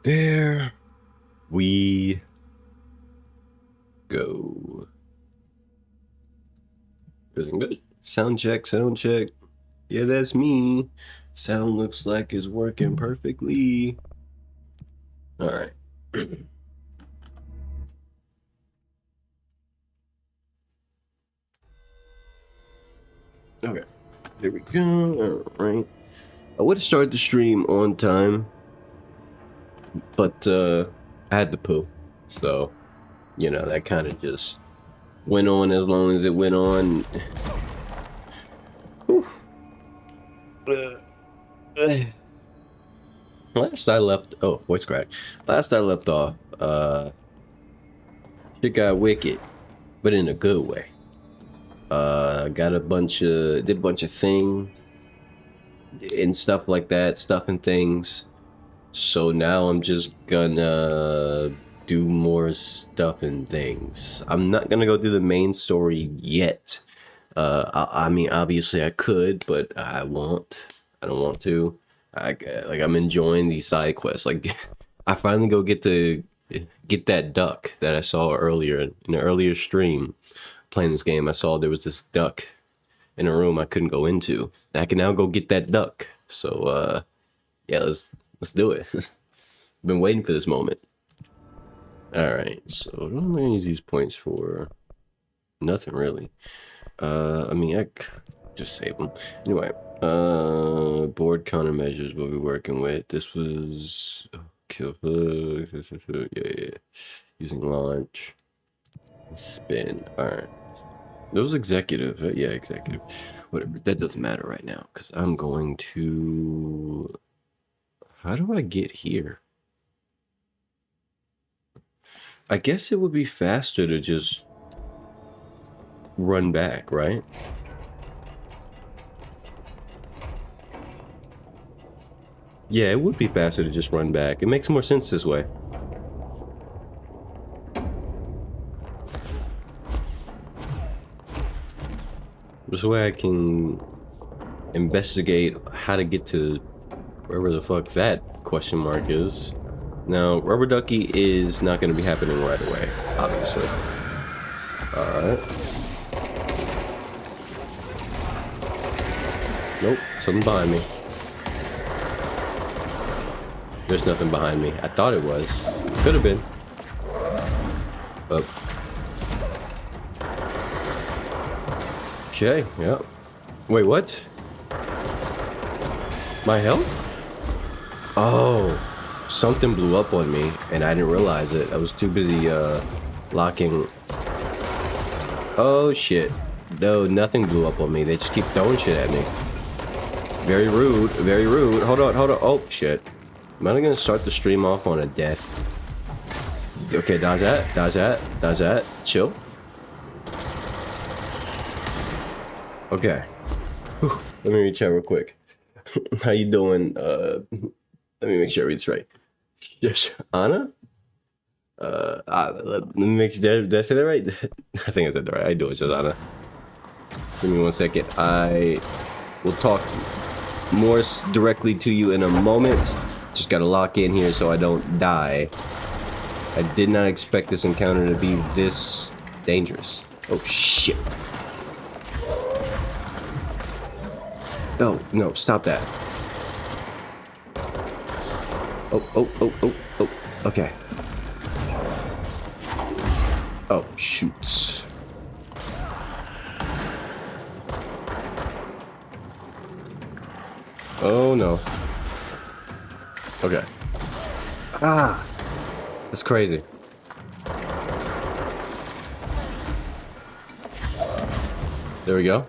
There we go. Feeling good. Sound check, sound check. Yeah, that's me. Sound looks like it's working perfectly. All right. Okay. There we go. All right. I would have started the stream on time, but I had to poo. So, that kind of just went on as long as it went on. Last I left, oh, voice crack. Last I left off, shit got wicked, but in a good way. Got did a bunch of things and stuff like that, stuff and things. So now I'm just gonna do more stuff and things. I'm not gonna go through the main story yet. I mean, obviously I could, but I won't. I don't want to. I'm enjoying these side quests. Like, I finally go get that duck that I saw earlier in an earlier stream playing this game. I saw there was this duck in a room I couldn't go into, and I can now go get that duck. So, yeah, let's do it. Been waiting for this moment. All right, so what am I gonna use these points for? Nothing really. I mean, I just save them. Anyway, board countermeasures we'll be working with. This was kill. Yeah. Using launch, spin. All right. Those executive. Yeah, executive. Whatever. That doesn't matter right now because I'm going to. How do I get here? I guess it would be faster to just run back, right? Yeah, it would be faster to just run back. It makes more sense this way. This way I can investigate how to get to wherever the fuck that question mark is. Now, rubber ducky is not going to be happening right away, obviously. Alright. Nope, something behind me. There's nothing behind me. I thought it was. Could have been. But... okay, yeah. Wait, what? My health? Oh, something blew up on me and I didn't realize it. I was too busy locking. Oh shit. No, nothing blew up on me. They just keep throwing shit at me. Very rude, very rude. Hold on. Oh shit. Am I gonna start the stream off on a death? Okay, dodge that. Chill. Okay. Whew. Let me reach out real quick. How you doing? Let me make sure I read this right. Yes, Anna? Let me make sure, did I say that right? I think I said that right. How you doing, Shazana? Give me 1 second. I will talk more directly to you in a moment. Just gotta lock in here so I don't die. I did not expect this encounter to be this dangerous. Oh, shit. No, stop that. Oh, okay. Oh, shoots. Oh, no. Okay. Ah! That's crazy. There we go.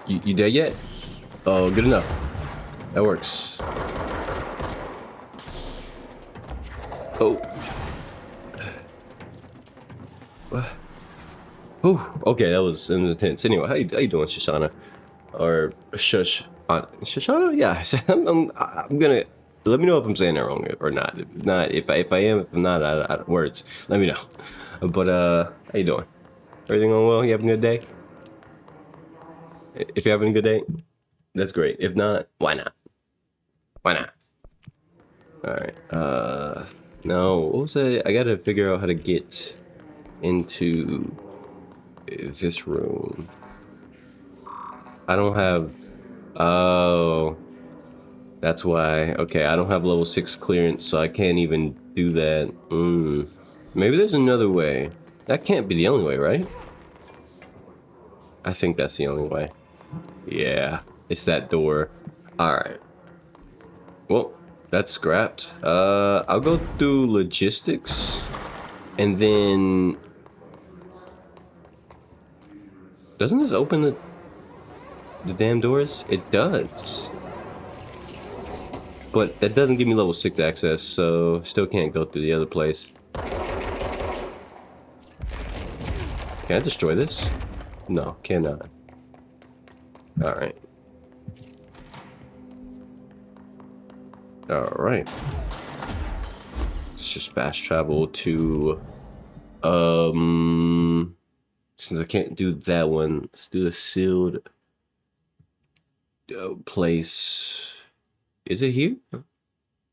You dead yet? Oh, good enough. That works. Oh. What? Oh, okay, that was intense. Anyway, how you doing, Shoshana? Or Shoshana? Yeah, I'm gonna let me know if I'm saying that wrong or not. If not, if I am, if I'm not, I words. Let me know. But how you doing? Everything going well? You having a good day? If you're having a good day, that's great. If not, why not? Why not? All right. No. What was it? I gotta figure out how to get into this room. I don't have. Oh, that's why. Okay, I don't have level 6 clearance, so I can't even do that. Maybe there's another way. That can't be the only way, right? I think that's the only way. Yeah, it's that door. All right. Well, that's scrapped. I'll go through logistics, and then doesn't this open the damn doors? It does. But that doesn't give me level 6 access, so still can't go through the other place. Can I destroy this? No, cannot. Alright. Alright. Let's just fast travel to... Since I can't do that one, let's do the sealed place. Is it here?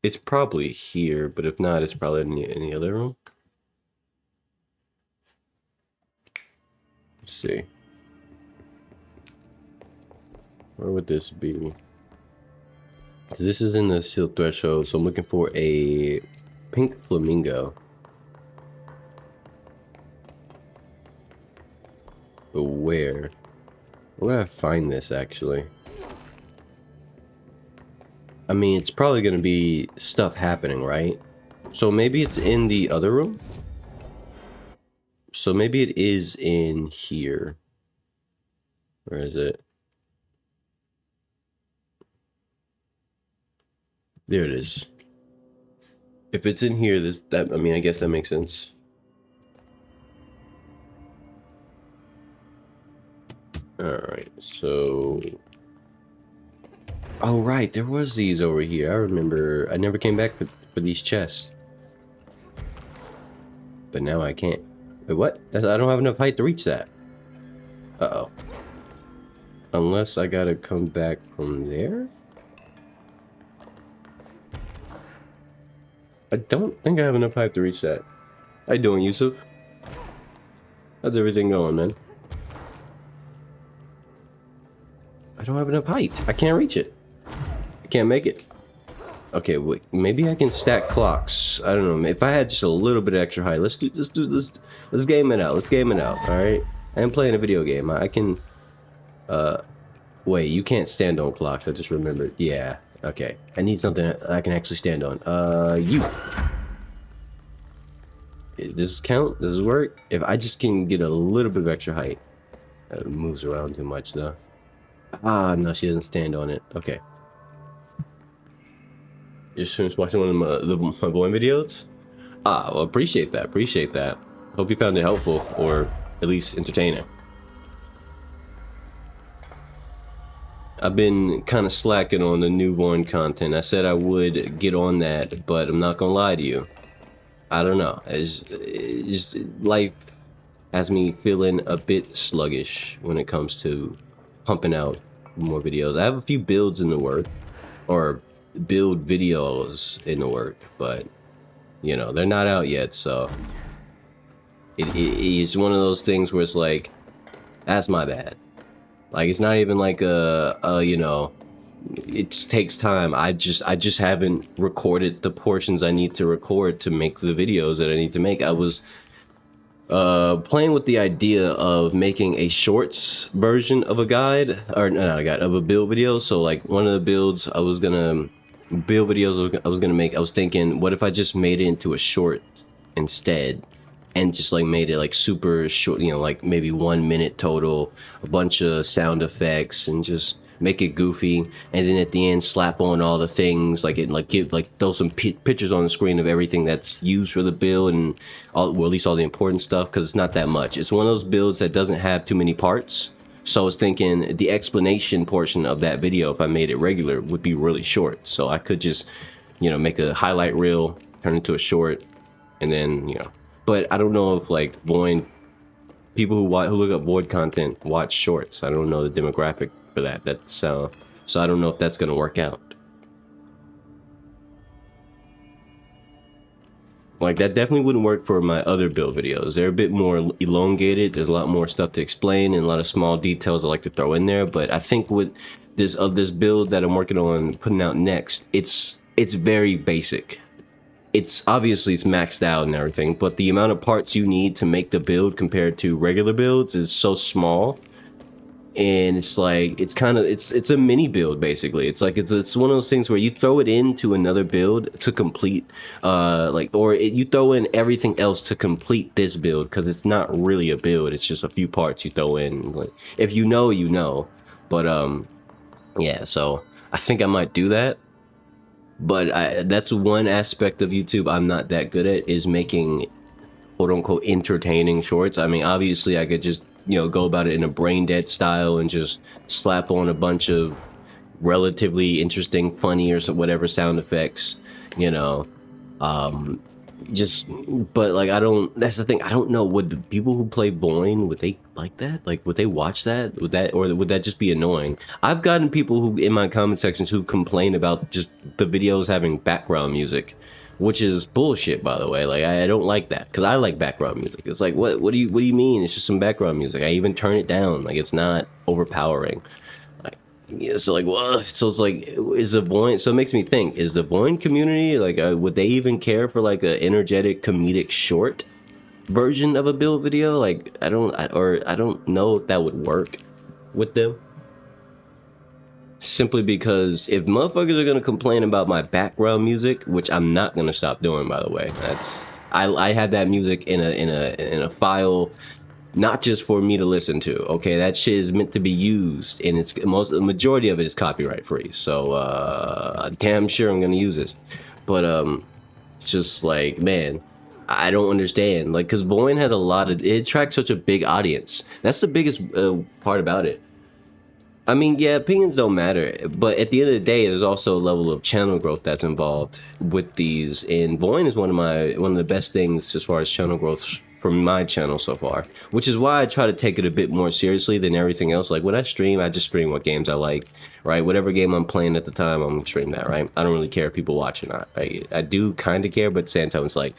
It's probably here, but if not, it's probably in any other room. Let's see. Where would this be? This is in the sealed threshold, so I'm looking for a pink flamingo. But where? Where do I find this, actually? I mean, it's probably going to be stuff happening, right? So maybe it's in the other room? So maybe it is in here. Where is it? There it is. If it's in here, I mean, I guess that makes sense. Alright, so... Oh, right, there was these over here. I remember. I never came back for these chests. But now I can't. Wait, what? I don't have enough height to reach that. Uh-oh. Unless I gotta come back from there? I don't think I have enough height to reach that. How you doing, Yusuf? How's everything going, man? I don't have enough height. I can't reach it. I can't make it. Okay, wait. Maybe I can stack clocks. I don't know. If I had just a little bit of extra height, let's do this. Let's game it out. Let's game it out. All right. I am playing a video game. I can. Wait. You can't stand on clocks. I just remembered. Yeah. Okay. I need something I can actually stand on. You. Does this count? Does this work? If I just can get a little bit of extra height. It moves around too much though. Ah, no, she doesn't stand on it. Okay. You just finished watching one of my boy videos? Ah, well, appreciate that. Appreciate that. Hope you found it helpful, or at least entertaining. I've been kind of slacking on the newborn content. I said I would get on that, but I'm not gonna lie to you. I don't know. It's just life has me feeling a bit sluggish when it comes to pumping out more videos. I have a few builds in the work, or build videos in the work, but you know, they're not out yet, so it's one of those things where it's like, that's my bad. Like, it's not even like you know, it takes time. I just haven't recorded the portions I need to record to make the videos that I need to make. I was playing with the idea of making a shorts version of a guide, or not a guide, of a build video. So like one of the builds I was gonna make, I was thinking, what if I just made it into a short instead, and just like made it like super short, you know, like maybe 1 minute total, a bunch of sound effects, and just make it goofy, and then at the end slap on all the things, like it, like give, like throw some pictures on the screen of everything that's used for the build, and all, well, at least all the important stuff, because it's not that much. It's one of those builds that doesn't have too many parts, so I was thinking the explanation portion of that video, if I made it regular, would be really short. So I could just, you know, make a highlight reel, turn it into a short, and then, you know. But I don't know if like people who look up void content watch shorts. I don't know the demographic for that. So I don't know if that's gonna work out. Like that definitely wouldn't work for my other build videos. They're a bit more elongated. There's a lot more stuff to explain and a lot of small details I like to throw in there. But I think with this build that I'm working on putting out next, it's very basic. It's obviously it's maxed out and everything, but the amount of parts you need to make the build compared to regular builds is so small. And it's like it's a mini build basically. It's like it's one of those things where you throw it into another build to complete you throw in everything else to complete this build, because it's not really a build, it's just a few parts you throw in. Like, if you know, you know. But yeah, so I think I might do that. But that's one aspect of YouTube I'm not that good at, is making quote unquote entertaining shorts. I mean, obviously I could just, go about it in a brain dead style and just slap on a bunch of relatively interesting, funny or whatever sound effects, just, but like, that's the thing, I don't know, would the people who play Voin, would they like that? Like, would they watch that? Or would that just be annoying? I've gotten people who, in my comment sections, who complain about just the videos having background music, which is bullshit, by the way. Like, I don't like that, because I like background music. It's like, what do you mean? It's just some background music. I even turn it down. Like, it's not overpowering. Like, yeah, so like, what? So it's like, is the Voin? So it makes me think: is the Voin community like, would they even care for like a energetic comedic short version of a build video? Like, I don't know if that would work with them. Simply because if motherfuckers are gonna complain about my background music, which I'm not gonna stop doing, by the way, I had that music in a file, not just for me to listen to. Okay, that shit is meant to be used, and the majority of it is copyright free. So damn sure I'm gonna use this. But it's just like, man, I don't understand. Like, because Voin has it attracts such a big audience. That's the biggest part about it. I mean, yeah, opinions don't matter, but at the end of the day, there's also a level of channel growth that's involved with these. And Voin is one of the best things as far as channel growth for my channel so far, which is why I try to take it a bit more seriously than everything else. Like, when I stream, I just stream what games I like, right? Whatever game I'm playing at the time, I'm gonna stream that, right? I don't really care if people watch or not. I do kind of care, but at the same time, it's like,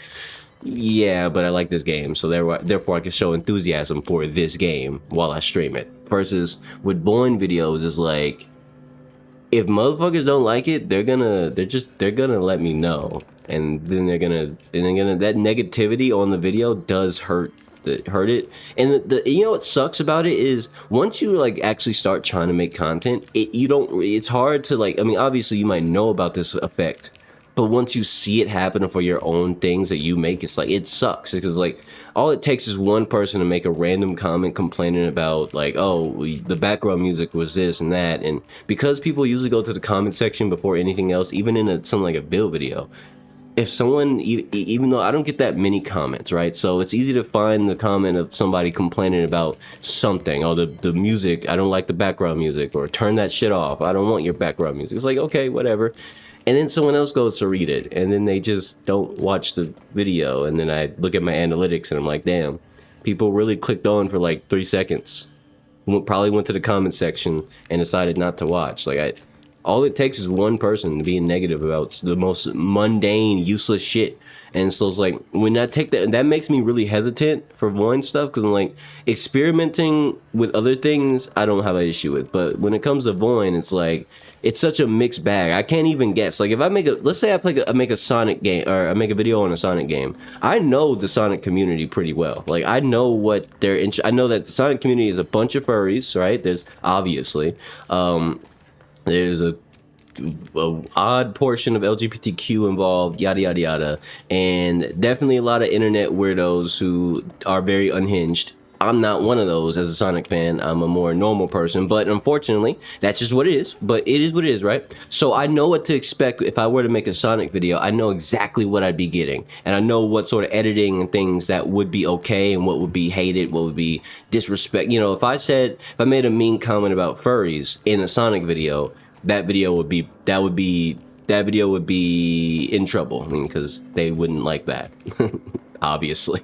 yeah, but I like this game, so therefore I can show enthusiasm for this game while I stream it. Versus with Voin videos, is like, if motherfuckers don't like it, they're gonna let me know, and then they're gonna that negativity on the video does hurt it. And the what sucks about it is, once you like actually start trying to make content, it's hard to, like, I mean, obviously you might know about this effect, but once you see it happen for your own things that you make, it's like, it sucks, because like, all it takes is one person to make a random comment complaining about, like, oh, the background music was this and that. And because people usually go to the comment section before anything else, even in something like a build video, if someone, even though I don't get that many comments, right? So it's easy to find the comment of somebody complaining about something. Oh, the music, I don't like the background music, or turn that shit off, I don't want your background music. It's like, okay, whatever. And then someone else goes to read it, and then they just don't watch the video. And then I look at my analytics, and I'm like, damn, people really clicked on for like 3 seconds. Probably went to the comment section and decided not to watch. Like, all it takes is one person being negative about the most mundane, useless shit. And so it's like, when I take that makes me really hesitant for Voin stuff, because I'm like, experimenting with other things, I don't have an issue with. But when it comes to Voin, it's like, it's such a mixed bag. I can't even guess. Like, if I let's say I make a Sonic game, or I make a video on a Sonic game, I know the Sonic community pretty well. Like, I know what I know that the Sonic community is a bunch of furries, right? There's obviously, there's a odd portion of LGBTQ involved, yada yada yada, and definitely a lot of internet weirdos who are very unhinged. I'm not one of those. As a Sonic fan, I'm a more normal person, but unfortunately, that's just what it is. But it is what it is, right? So I know what to expect if I were to make a Sonic video. I know exactly what I'd be getting, and I know what sort of editing and things that would be okay and what would be hated, what would be disrespect. If I made a mean comment about furries in a Sonic video, that video would be in trouble. I mean, because they wouldn't like that. Obviously.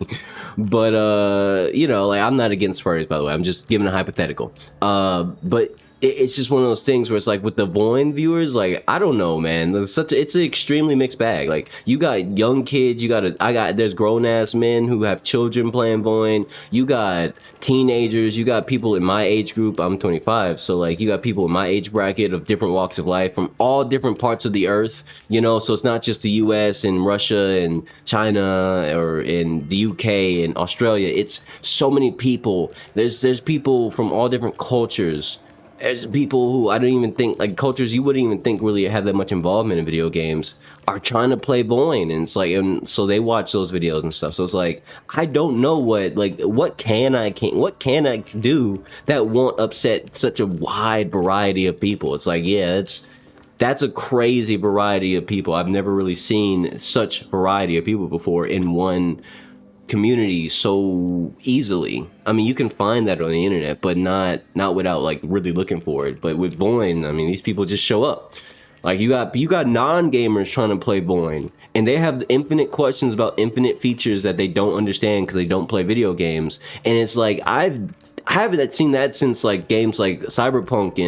But like, I'm not against furries, by the way. I'm just giving a hypothetical. But it's just one of those things where it's like with the Vaughn viewers, like I don't know, man. It's an extremely mixed bag. Like you got young kids, there's grown ass men who have children playing Vaughn. You got teenagers, you got people in my age group. I'm 25, so like you got people in my age bracket of different walks of life from all different parts of the earth. You know, so it's not just the U.S. and Russia and China or in the UK and Australia. It's so many people. There's people from all different cultures. There's people who I don't even think, like cultures you wouldn't even think really have that much involvement in video games, are trying to play Boing, and it's like, and so they watch those videos and stuff. So it's like, I don't know what can I do that won't upset such a wide variety of people. It's like, yeah, that's a crazy variety of people. I've never really seen such variety of people before in one community so easily. I mean, you can find that on the internet, but not without like really looking for it. But with Void, I mean, these people just show up. Like you got non-gamers trying to play Void, and they have infinite questions about infinite features that they don't understand because they don't play video games. And it's like I haven't seen that since like games like Cyberpunk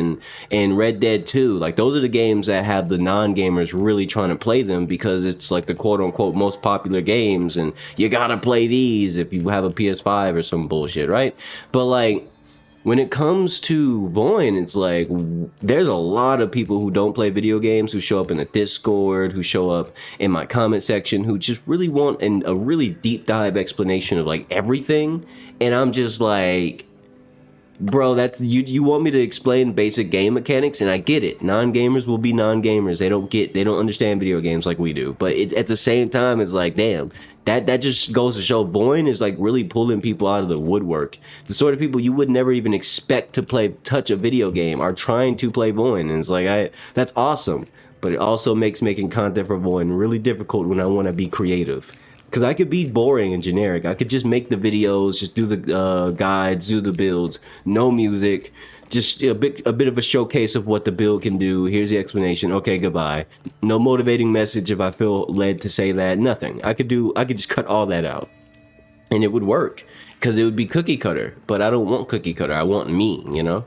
and Red Dead 2. Like those are the games that have the non-gamers really trying to play them because it's like the quote unquote most popular games, and you gotta play these if you have a PS5 or some bullshit, right? But like when it comes to Void, it's like there's a lot of people who don't play video games who show up in the Discord, who show up in my comment section, who just really want a really deep dive explanation of like everything. And I'm just like, bro, that's you want me to explain basic game mechanics, and I get it. Non-gamers will be non-gamers. They don't understand video games like we do. But at the same time, it's like, damn, that just goes to show Void is like really pulling people out of the woodwork. The sort of people you would never even expect to touch a video game are trying to play Void, and it's like that's awesome. But it also makes making content for Void really difficult when I want to be creative. Because I could be boring and generic. I could just make the videos, just do the guides, do the builds, no music, just a bit of a showcase of what the build can do. Here's the explanation. Okay, goodbye. No motivating message if I feel led to say that. Nothing. I could just cut all that out, and it would work because it would be cookie cutter. But I don't want cookie cutter. I want me, you know.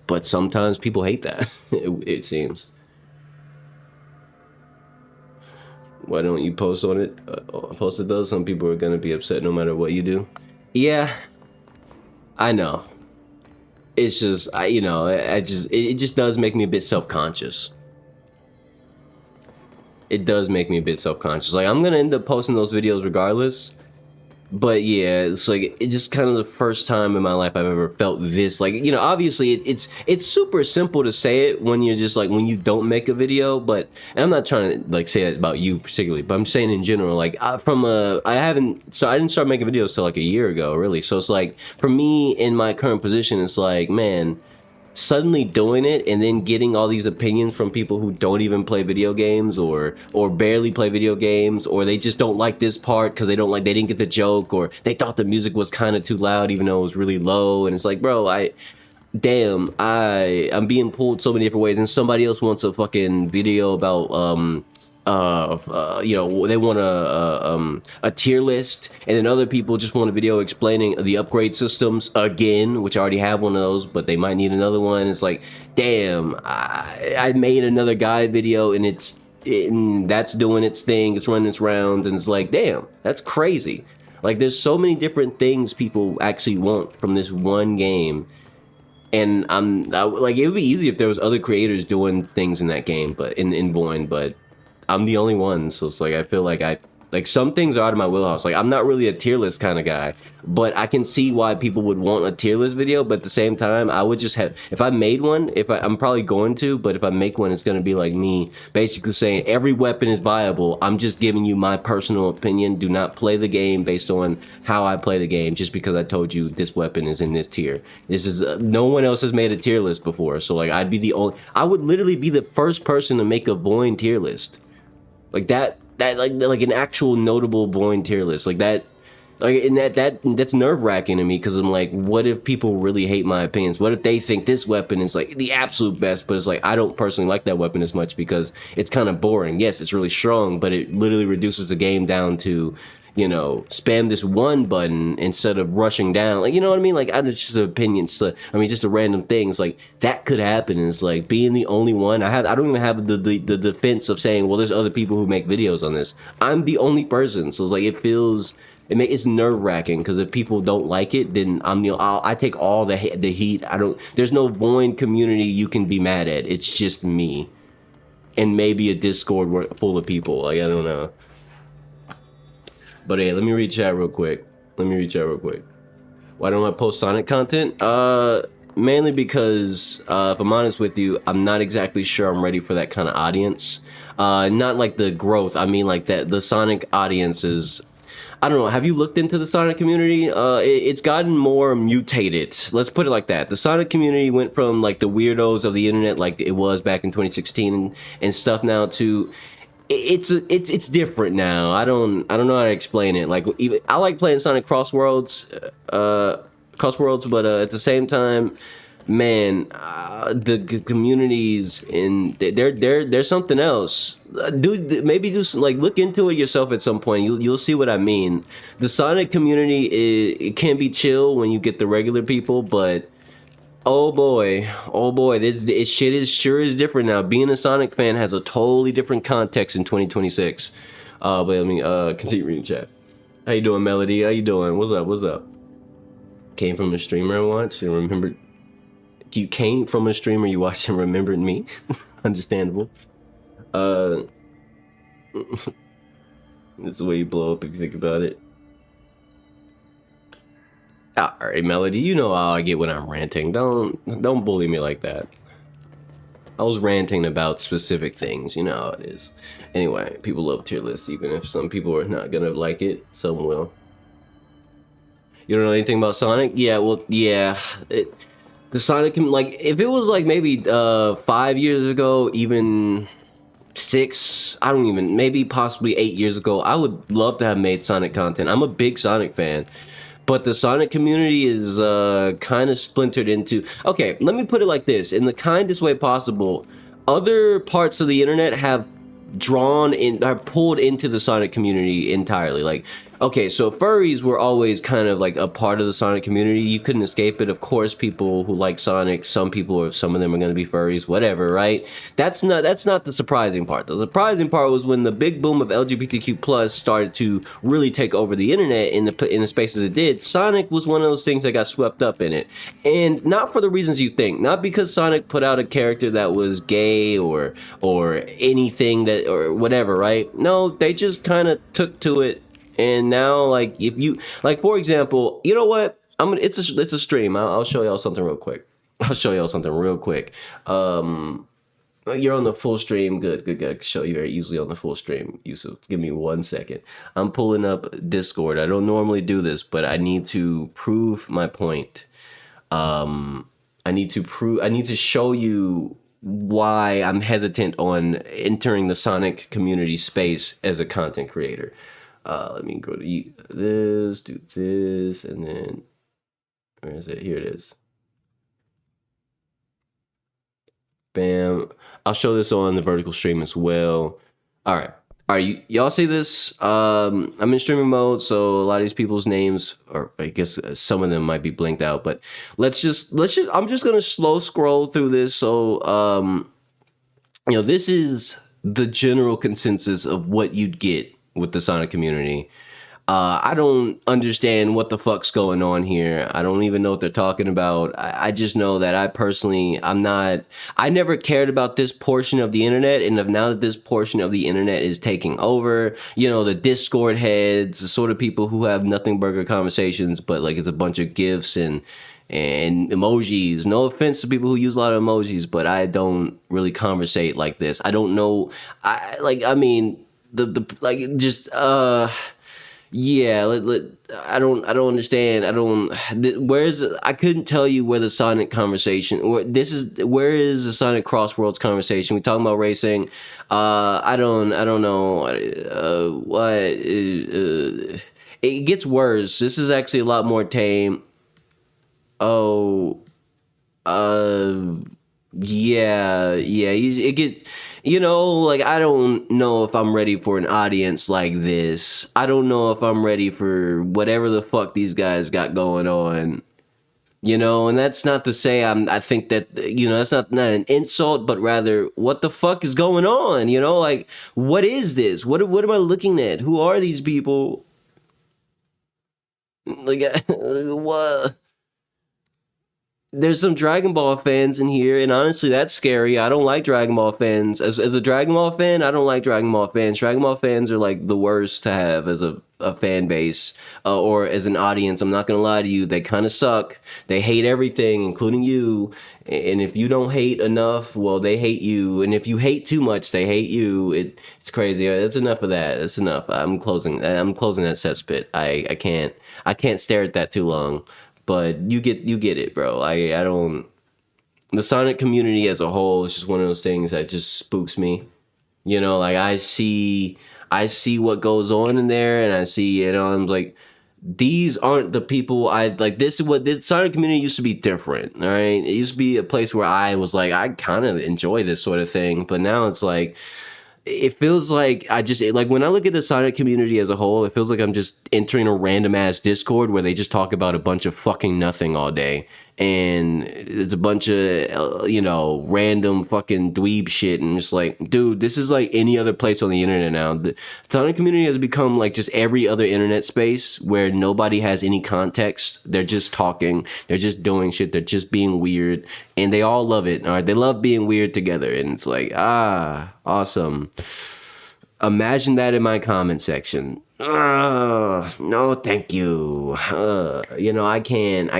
But sometimes people hate that. It seems. Why don't you post on it? Post it though. Some people are gonna be upset no matter what you do. Yeah, I know. It's just it just does make me a bit self-conscious. It does make me a bit self-conscious. Like I'm gonna end up posting those videos regardless. But yeah, it's like it's just kind of the first time in my life I've ever felt this. Like, you know, obviously it's super simple to say it when you're just like when you don't make a video. But and I'm not trying to like say that about you particularly, but I'm saying in general. Like I didn't start making videos till like a year ago, really. So it's like for me in my current position, it's like, man, suddenly doing it and then getting all these opinions from people who don't even play video games or barely play video games, or they just don't like this part because they didn't get the joke, or they thought the music was kind of too loud even though it was really low. And it's like, bro, I'm being pulled so many different ways, and somebody else wants a fucking video about you know, they want a tier list, and then other people just want a video explaining the upgrade systems again, which I already have one of those, but they might need another one. It's like, damn, I made another guide video, and that's doing its thing, it's running its rounds, and it's like, damn, that's crazy. Like there's so many different things people actually want from this one game. And like, it would be easy if there was other creators doing things in that game, but in Void, but I'm the only one, so it's like I feel like some things are out of my wheelhouse. Like I'm not really a tier list kind of guy, but I can see why people would want a tier list video. But at the same time, I would just have, if I made one, I'm probably going to, but if I make one, it's going to be like me basically saying every weapon is viable. I'm just giving you my personal opinion. Do not play the game based on how I play the game just because I told you this weapon is in this tier. This is no one else has made a tier list before, so like I would literally be the first person to make a Void tier list. Like that like an actual notable Void tier list. Like that, Like, and that's nerve wracking to me because I'm like, what if people really hate my opinions? What if they think this weapon is like the absolute best, but it's like I don't personally like that weapon as much because it's kind of boring. Yes, it's really strong, but it literally reduces the game down to, spam this one button instead of rushing down. Like, you know what I mean? Like, it's just an opinion. So, I mean, just a random thing. It's like that could happen. And it's like being the only one. I don't even have the defense of saying, well, there's other people who make videos on this. I'm the only person. So it's like it's nerve wracking because if people don't like it, then I take all the heat. There's no void community you can be mad at. It's just me and maybe a Discord full of people. Like, I don't know. But hey, let me read chat real quick. Why don't I post Sonic content? Mainly because if I'm honest with you, I'm not exactly sure I'm ready for that kind of audience. Not like the growth. I mean like that the Sonic audience is, I don't know. Have you looked into the Sonic community? It's gotten more mutated. Let's put it like that. The Sonic community went from like the weirdos of the internet, like it was back in 2016 and stuff, now to it's different now. I don't know how to explain it. Like, even I like playing Sonic Crossworlds, but at the same time, man, the communities in they're something else. Dude, maybe just like look into it yourself at some point. You'll see what I mean. The Sonic community it can be chill when you get the regular people, but oh boy, this shit is different now. Being a Sonic fan has a totally different context in 2026. But let me continue reading chat. How you doing, Melody? How you doing? What's up? Came from a streamer I watched and remembered. You came from a streamer you watched and remembered me. Understandable. That's the way you blow up if you think about it. All right, Melody, you know how I get when I'm ranting. Don't bully me like that. I was ranting about specific things. You know how it is. Anyway, people love tier lists, even if some people are not gonna like it. Some will. You don't know anything about Sonic? Yeah, well, yeah. The Sonic, like, if it was like maybe 5 years ago, even 6, I don't even, maybe possibly 8 years ago, I would love to have made Sonic content. I'm a big Sonic fan. But the Sonic community is kind of splintered into... Okay, let me put it like this. In the kindest way possible, other parts of the internet have are pulled into the Sonic community entirely. Like, okay, so furries were always kind of like a part of the Sonic community. You couldn't escape it. Of course, people who like Sonic, some of them are going to be furries, whatever, right? That's not the surprising part. The surprising part was when the big boom of LGBTQ plus started to really take over the internet in the spaces it did. Sonic was one of those things that got swept up in it, and not for the reasons you think. Not because Sonic put out a character that was gay or anything that or whatever, right? No, they just kind of took to it. And now, like, if you, like, for example, you know what? It's a stream. I'll show y'all something real quick. You're on the full stream. Good. I can show you very easily on the full stream. Yusuf, give me 1 second. I'm pulling up Discord. I don't normally do this, but I need to prove my point. I need to show you why I'm hesitant on entering the Sonic community space as a content creator. Let me go to this, do this, and then where is it? Here it is. Bam. I'll show this on the vertical stream as well. All right. Y'all see this? I'm in streaming mode, so a lot of these people's names, or I guess some of them might be blinked out, but let's just I'm just gonna slow scroll through this. So this is the general consensus of what you'd get with the Sonic community. I don't understand what the fuck's going on here. I don't even know what they're talking about. I just know that I never cared about this portion of the internet, and now that this portion of the internet is taking over, the Discord heads, the sort of people who have nothing burger conversations, but like it's a bunch of GIFs and emojis. No offense to people who use a lot of emojis, but I don't really conversate like this. I don't know. Yeah, I don't understand. I couldn't tell you where the Sonic conversation, where is the Sonic Crossworlds conversation? We talking about racing. I don't know. it gets worse. This is actually a lot more tame. Oh, uh, yeah. It get, like I don't know if I'm ready for an audience like this. I don't know if I'm ready for whatever the fuck these guys got going on. And that's not to say I think that that's not an insult, but rather what the fuck is going on? Like what is this? What am I looking at? Who are these people? Like what? There's some Dragon Ball fans in here, and honestly, that's scary. I don't like Dragon Ball fans. As a Dragon Ball fan, I don't like Dragon Ball fans. Dragon Ball fans are like the worst to have as a fan base or as an audience. I'm not gonna lie to you; they kind of suck. They hate everything, including you. And if you don't hate enough, well, they hate you. And if you hate too much, they hate you. It's crazy. That's enough of that. That's enough. I'm closing. I'm closing that cesspit. I can't stare at that too long. But you get it, bro. I don't. The Sonic community as a whole is just one of those things that just spooks me. Like I see what goes on in there, and I see, I'm like, these aren't the people I like. This is what this Sonic community used to be different. All right, it used to be a place where I was like, I kind of enjoy this sort of thing, but now it's like it feels like like when I look at the Sonic community as a whole, it feels like I'm just entering a random ass Discord where they just talk about a bunch of fucking nothing all day. And it's a bunch of, random fucking dweeb shit. And just like, dude, this is like any other place on the internet now. The Sonic community has become like just every other internet space where nobody has any context. They're just talking. They're just doing shit. They're just being weird. And they all love it. All right. They love being weird together. And it's like, awesome. Imagine that in my comment section. No, thank you. I can't.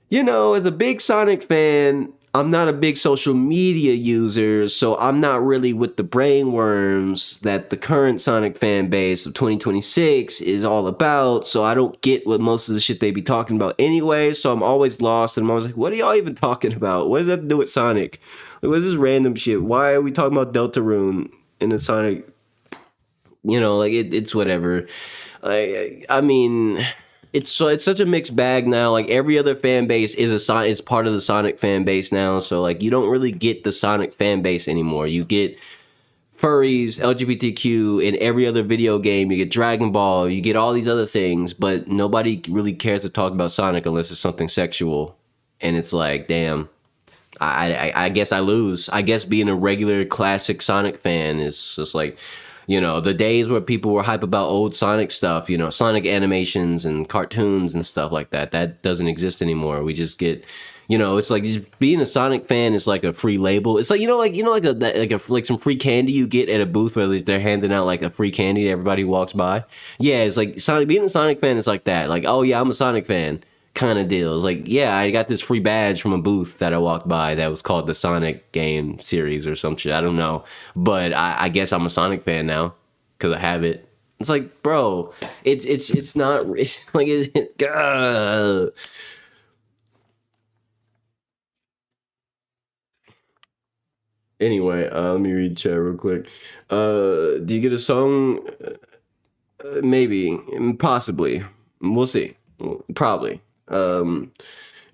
As a big Sonic fan, I'm not a big social media user, so I'm not really with the brainworms that the current Sonic fan base of 2026 is all about. So I don't get what most of the shit they be talking about anyway. So I'm always lost, and I'm always like, what are y'all even talking about? What does that have to do with Sonic? Like, what is this random shit? Why are we talking about Deltarune in the Sonic? It's whatever. I mean, it's such a mixed bag now. Like every other fan base is part of the Sonic fan base now. So like you don't really get the Sonic fan base anymore. You get furries, LGBTQ in every other video game. You get Dragon Ball. You get all these other things, but nobody really cares to talk about Sonic unless it's something sexual. And it's like, damn. I guess I lose. I guess being a regular classic Sonic fan is just like, the days where people were hype about old Sonic stuff, Sonic animations and cartoons and stuff like that. That doesn't exist anymore. We just get, it's like just being a Sonic fan is like a free label. It's like like some free candy you get at a booth where they're handing out like a free candy to everybody who walks by. Yeah, it's like being a Sonic fan is like that. Like, oh yeah, I'm a Sonic fan. Kind of deal. It's like, yeah, I got this free badge from a booth that I walked by that was called the Sonic game series or some shit. I don't know. But I guess I'm a Sonic fan now because I have it. It's like, bro, it's not like Anyway, let me read chat real quick. Do you get a song? Maybe, possibly. We'll see. Probably.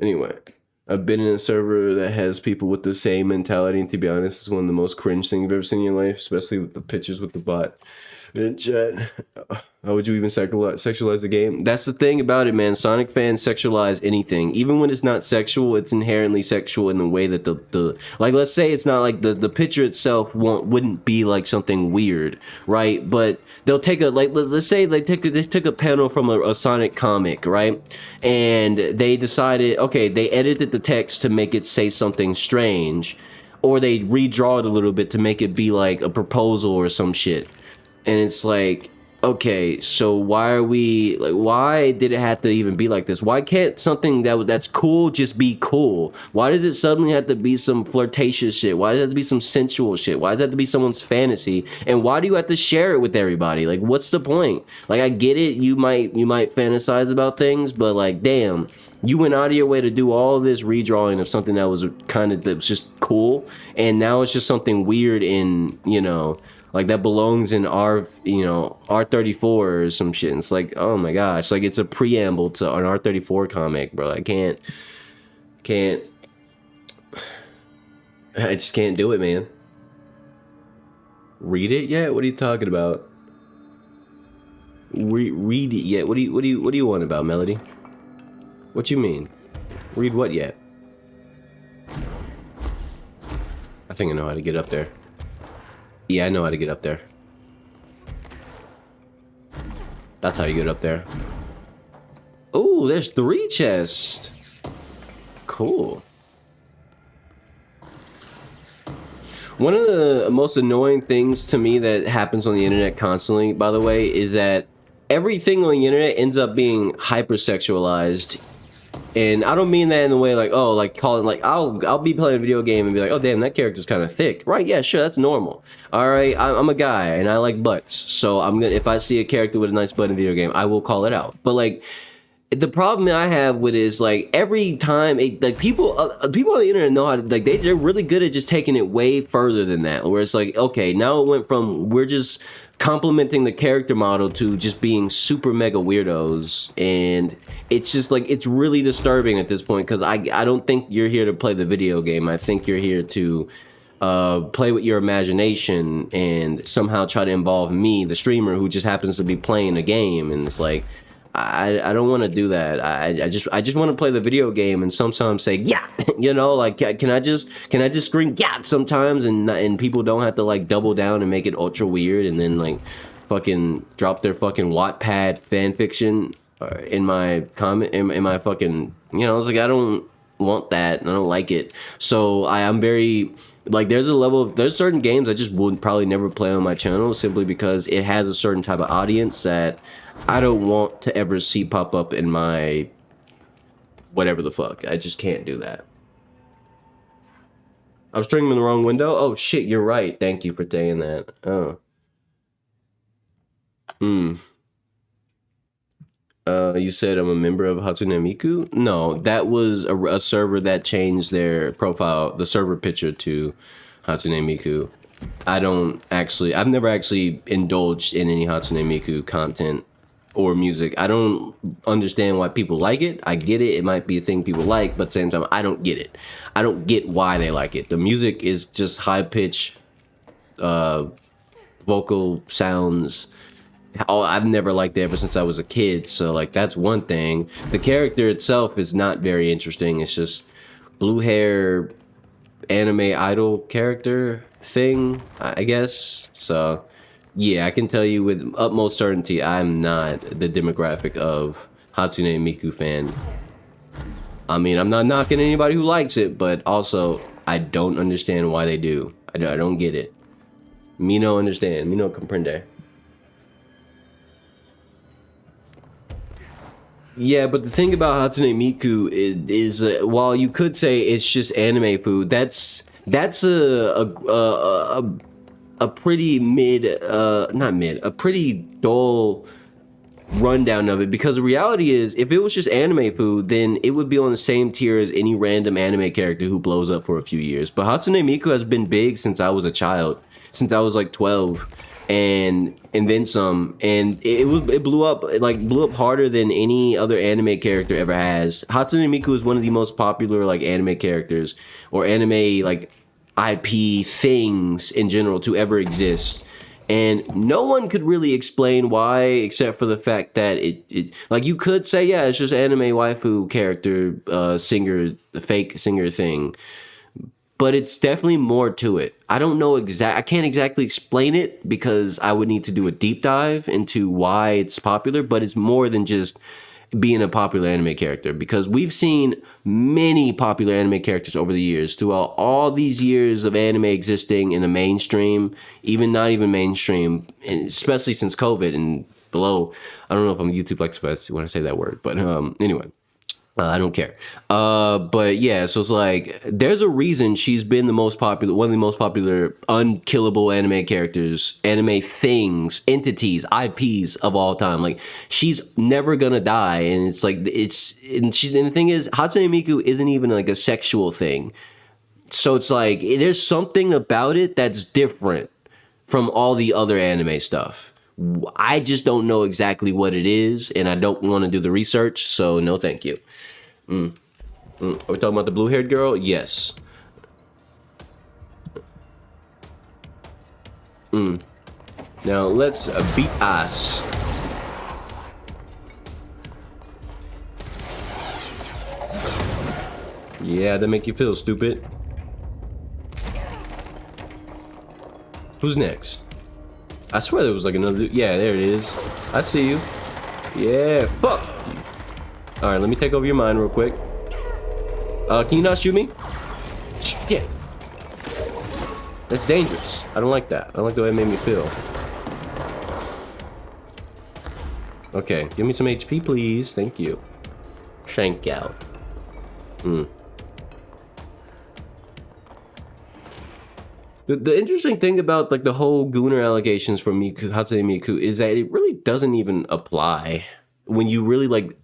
Anyway, I've been in a server that has people with the same mentality, and to be honest, it's one of the most cringe things you've ever seen in your life, especially with the pictures with the bot. In chat, how would you even sexualize the game? That's the thing about it, man. Sonic fans sexualize anything. Even when it's not sexual, it's inherently sexual in the way that the like, let's say it's not like the picture itself wouldn't be like something weird, right? But they'll take let's say they took a panel from a Sonic comic, right? And they decided, okay, they edited the text to make it say something strange, or they redraw it a little bit to make it be like a proposal or some shit. And it's like, okay, so why did it have to even be like this? Why can't something that's cool just be cool? Why does it suddenly have to be some flirtatious shit? Why does it have to be some sensual shit? Why does it have to be someone's fantasy? And why do you have to share it with everybody? Like, what's the point? Like, I get it, you might fantasize about things, but like, damn, you went out of your way to do all this redrawing of something that was just cool, and now it's just something weird in, Like that belongs in R34 or some shit. And it's like, oh my gosh, like it's a preamble to an R34 comic, bro. I can't, I just can't do it, man. Read it yet? What are you talking about? Read it yet? What do you want about, Melody? What you mean? Read what yet? I think I know how to get up there. Yeah, I know how to get up there. That's how you get up there. Oh, there's 3 chests. Cool. One of the most annoying things to me that happens on the internet constantly, by the way, is that everything on the internet ends up being hypersexualized. And I don't mean that in the way like, oh, like calling, like I'll be playing a video game and be like, oh damn, that character's kind of thick, right? Yeah, sure, that's normal. All right, I'm a guy and I like butts, so I'm gonna, if I see a character with a nice butt in a video game, I will call it out. But like, the problem I have with it is like every time like people on the internet know how to, like they're really good at just taking it way further than that, where it's like, okay, now it went from we're just complimenting the character model to just being super mega weirdos, and it's just like it's really disturbing at this point, because I don't think you're here to play the video game. I think you're here to play with your imagination and somehow try to involve me, the streamer, who just happens to be playing a game. And it's like, I don't want to do that. I just want to play the video game and sometimes say yeah, you know, like can I just scream yeah sometimes, and people don't have to like double down and make it ultra weird and then like fucking drop their fucking Wattpad fan fiction in my comment in my fucking, you know. It's like I don't want that and I don't like it. So I'm very like, there's certain games I just would probably never play on my channel simply because it has a certain type of audience that I don't want to ever see pop up in my whatever the fuck. I just can't do that. I was streaming in the wrong window? Oh shit, you're right. Thank you for saying that. Oh. You said I'm a member of Hatsune Miku? No, that was a server that changed their profile, the server picture, to Hatsune Miku. I've never actually indulged in any Hatsune Miku content or music. I don't understand why people like it. I get it. It might be a thing people like, but at the same time, I don't get it. I don't get why they like it. The music is just high-pitched vocal sounds. I've never liked it ever since I was a kid, so like that's one thing. The character itself is not very interesting. It's just blue hair anime idol character thing, I guess. So yeah, I can tell you with utmost certainty I'm not the demographic of Hatsune Miku fan. I mean, I'm not knocking anybody who likes it, but also I don't understand why they do. I don't get it. Me no understand. Me no comprende. Yeah, but the thing about Hatsune Miku is while you could say it's just anime food, that's a pretty a pretty dull rundown of it, because the reality is if it was just anime food, then it would be on the same tier as any random anime character who blows up for a few years. But Hatsune Miku has been big since I was a child, since I was like 12. And then some, and it blew up harder than any other anime character ever has. Hatsune Miku is one of the most popular like anime characters or anime like IP things in general to ever exist, and no one could really explain why, except for the fact that it like, you could say yeah, it's just anime waifu character singer, fake singer thing, but it's definitely more to it. I don't know I can't exactly explain it because I would need to do a deep dive into why it's popular, but it's more than just being a popular anime character, because we've seen many popular anime characters over the years, throughout all these years of anime existing in the mainstream, even not even mainstream, and especially since COVID and below. I don't know if I'm YouTube like when I say that word, but anyway. I don't care. But yeah, so it's like, there's a reason she's been the most popular, one of the most popular unkillable anime characters, anime things, entities, IPs of all time. Like, she's never gonna die. And it's like, and the thing is, Hatsune Miku isn't even like a sexual thing. So it's like, there's something about it that's different from all the other anime stuff. I just don't know exactly what it is, and I don't want to do the research, so no thank you. Are we talking about the blue-haired girl? Yes. Now let's beat ass. Yeah, that make you feel stupid. Who's next? I swear there was like another. Yeah, there it is. I see you. Yeah, fuck. All right, let me take over your mind real quick. Can you not shoot me? Shit. That's dangerous. I don't like that. I don't like the way it made me feel. Okay, give me some HP, please. Thank you. Shank out. The interesting thing about like the whole Gunner allegations from Hatsune Miku is that it really doesn't even apply when you really like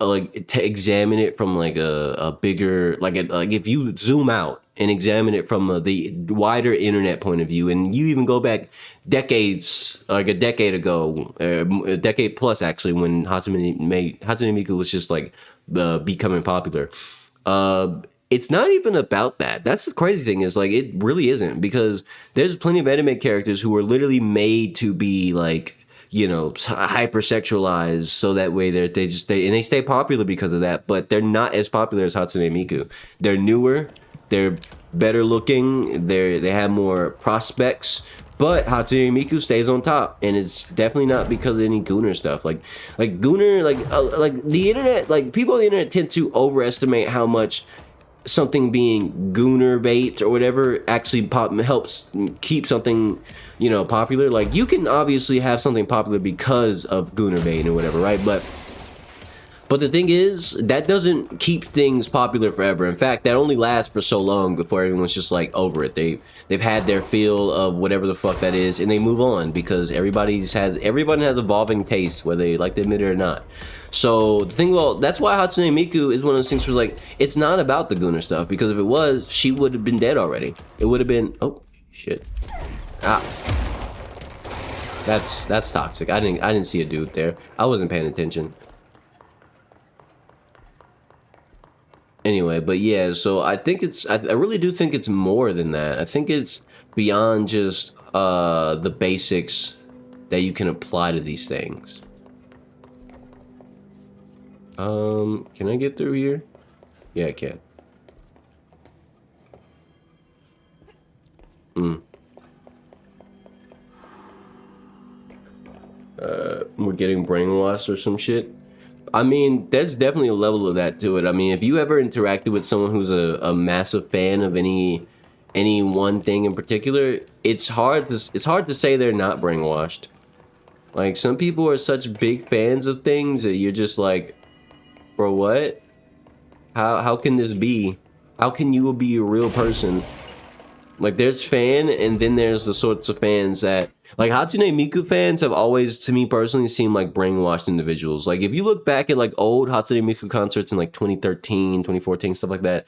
to examine it from like a bigger like if you zoom out and examine it from the wider internet point of view, and you even go back decades, like a decade ago, a decade plus actually, when Hatsune Miku was just like becoming popular. It's not even about that. That's the crazy thing, is like it really isn't, because there's plenty of anime characters who are literally made to be like, you know, hypersexualized, so that way they stay popular because of that. But they're not as popular as Hatsune Miku. They're newer, they're better looking, they have more prospects. But Hatsune Miku stays on top, and it's definitely not because of any Gunner stuff. Like Gunner, like the internet, like people on the internet tend to overestimate how much something being Gunner bait or whatever actually helps keep something, you know, popular. Like you can obviously have something popular because of Gunner bait and whatever, right? But the thing is, that doesn't keep things popular forever. In fact, that only lasts for so long before everyone's just like over it. They've had their feel of whatever the fuck that is, and they move on, because everybody has evolving tastes, whether they like to admit it or not. So the thing, well, that's why Hatsune Miku is one of those things where like it's not about the Gunner stuff, because if it was, she would have been dead already. It would have been, oh shit, that's toxic. I didn't see a dude there. I wasn't paying attention. Anyway, but yeah, so I think I really do think it's more than that. I think it's beyond just the basics that you can apply to these things. Can I get through here? Yeah, I can. We're getting brainwashed or some shit. I mean, there's definitely a level of that to it. I mean, if you ever interacted with someone who's a massive fan of any one thing in particular, it's hard to say they're not brainwashed. Like, some people are such big fans of things that you're just like, bro, what? How can this be? How can you be a real person? Like, there's fan, and then there's the sorts of fans that, like, Hatsune Miku fans have always, to me personally, seemed like brainwashed individuals. Like, if you look back at, like, old Hatsune Miku concerts in, like, 2013, 2014, stuff like that,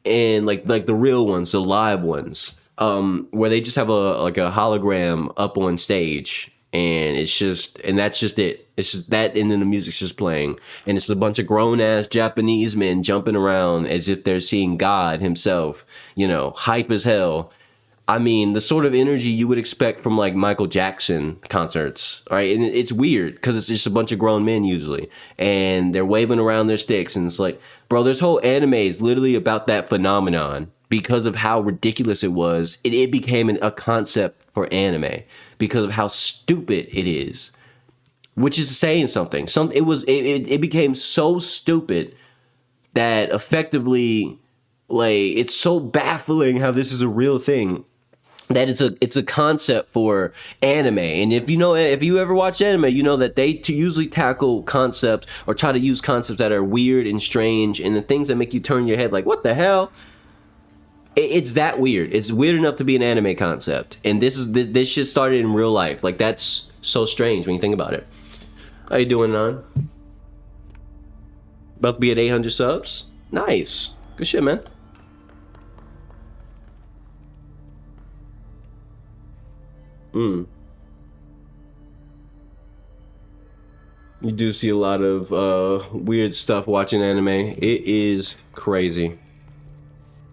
and, like the real ones, the live ones, where they just have a hologram up on stage, and that's just it. It's just that, and then the music's just playing, and it's a bunch of grown-ass Japanese men jumping around as if they're seeing God himself, you know, hype as hell. I mean, the sort of energy you would expect from like Michael Jackson concerts, right? And it's weird because it's just a bunch of grown men usually, and they're waving around their sticks, and it's like, bro, this whole anime is literally about that phenomenon. Because of how ridiculous it was, it became a concept for anime because of how stupid it is, which is saying something. It became so stupid that effectively, like, it's so baffling how this is a real thing, that it's a concept for anime. And if you ever watch anime, you know that they usually tackle concepts or try to use concepts that are weird and strange, and the things that make you turn your head like, what the hell? It's that weird. It's weird enough to be an anime concept, and this shit started in real life. Like, that's so strange when you think about it. How you doing, Nan? About to be at 800 subs. Nice, good shit, man. You do see a lot of weird stuff watching anime. It is crazy.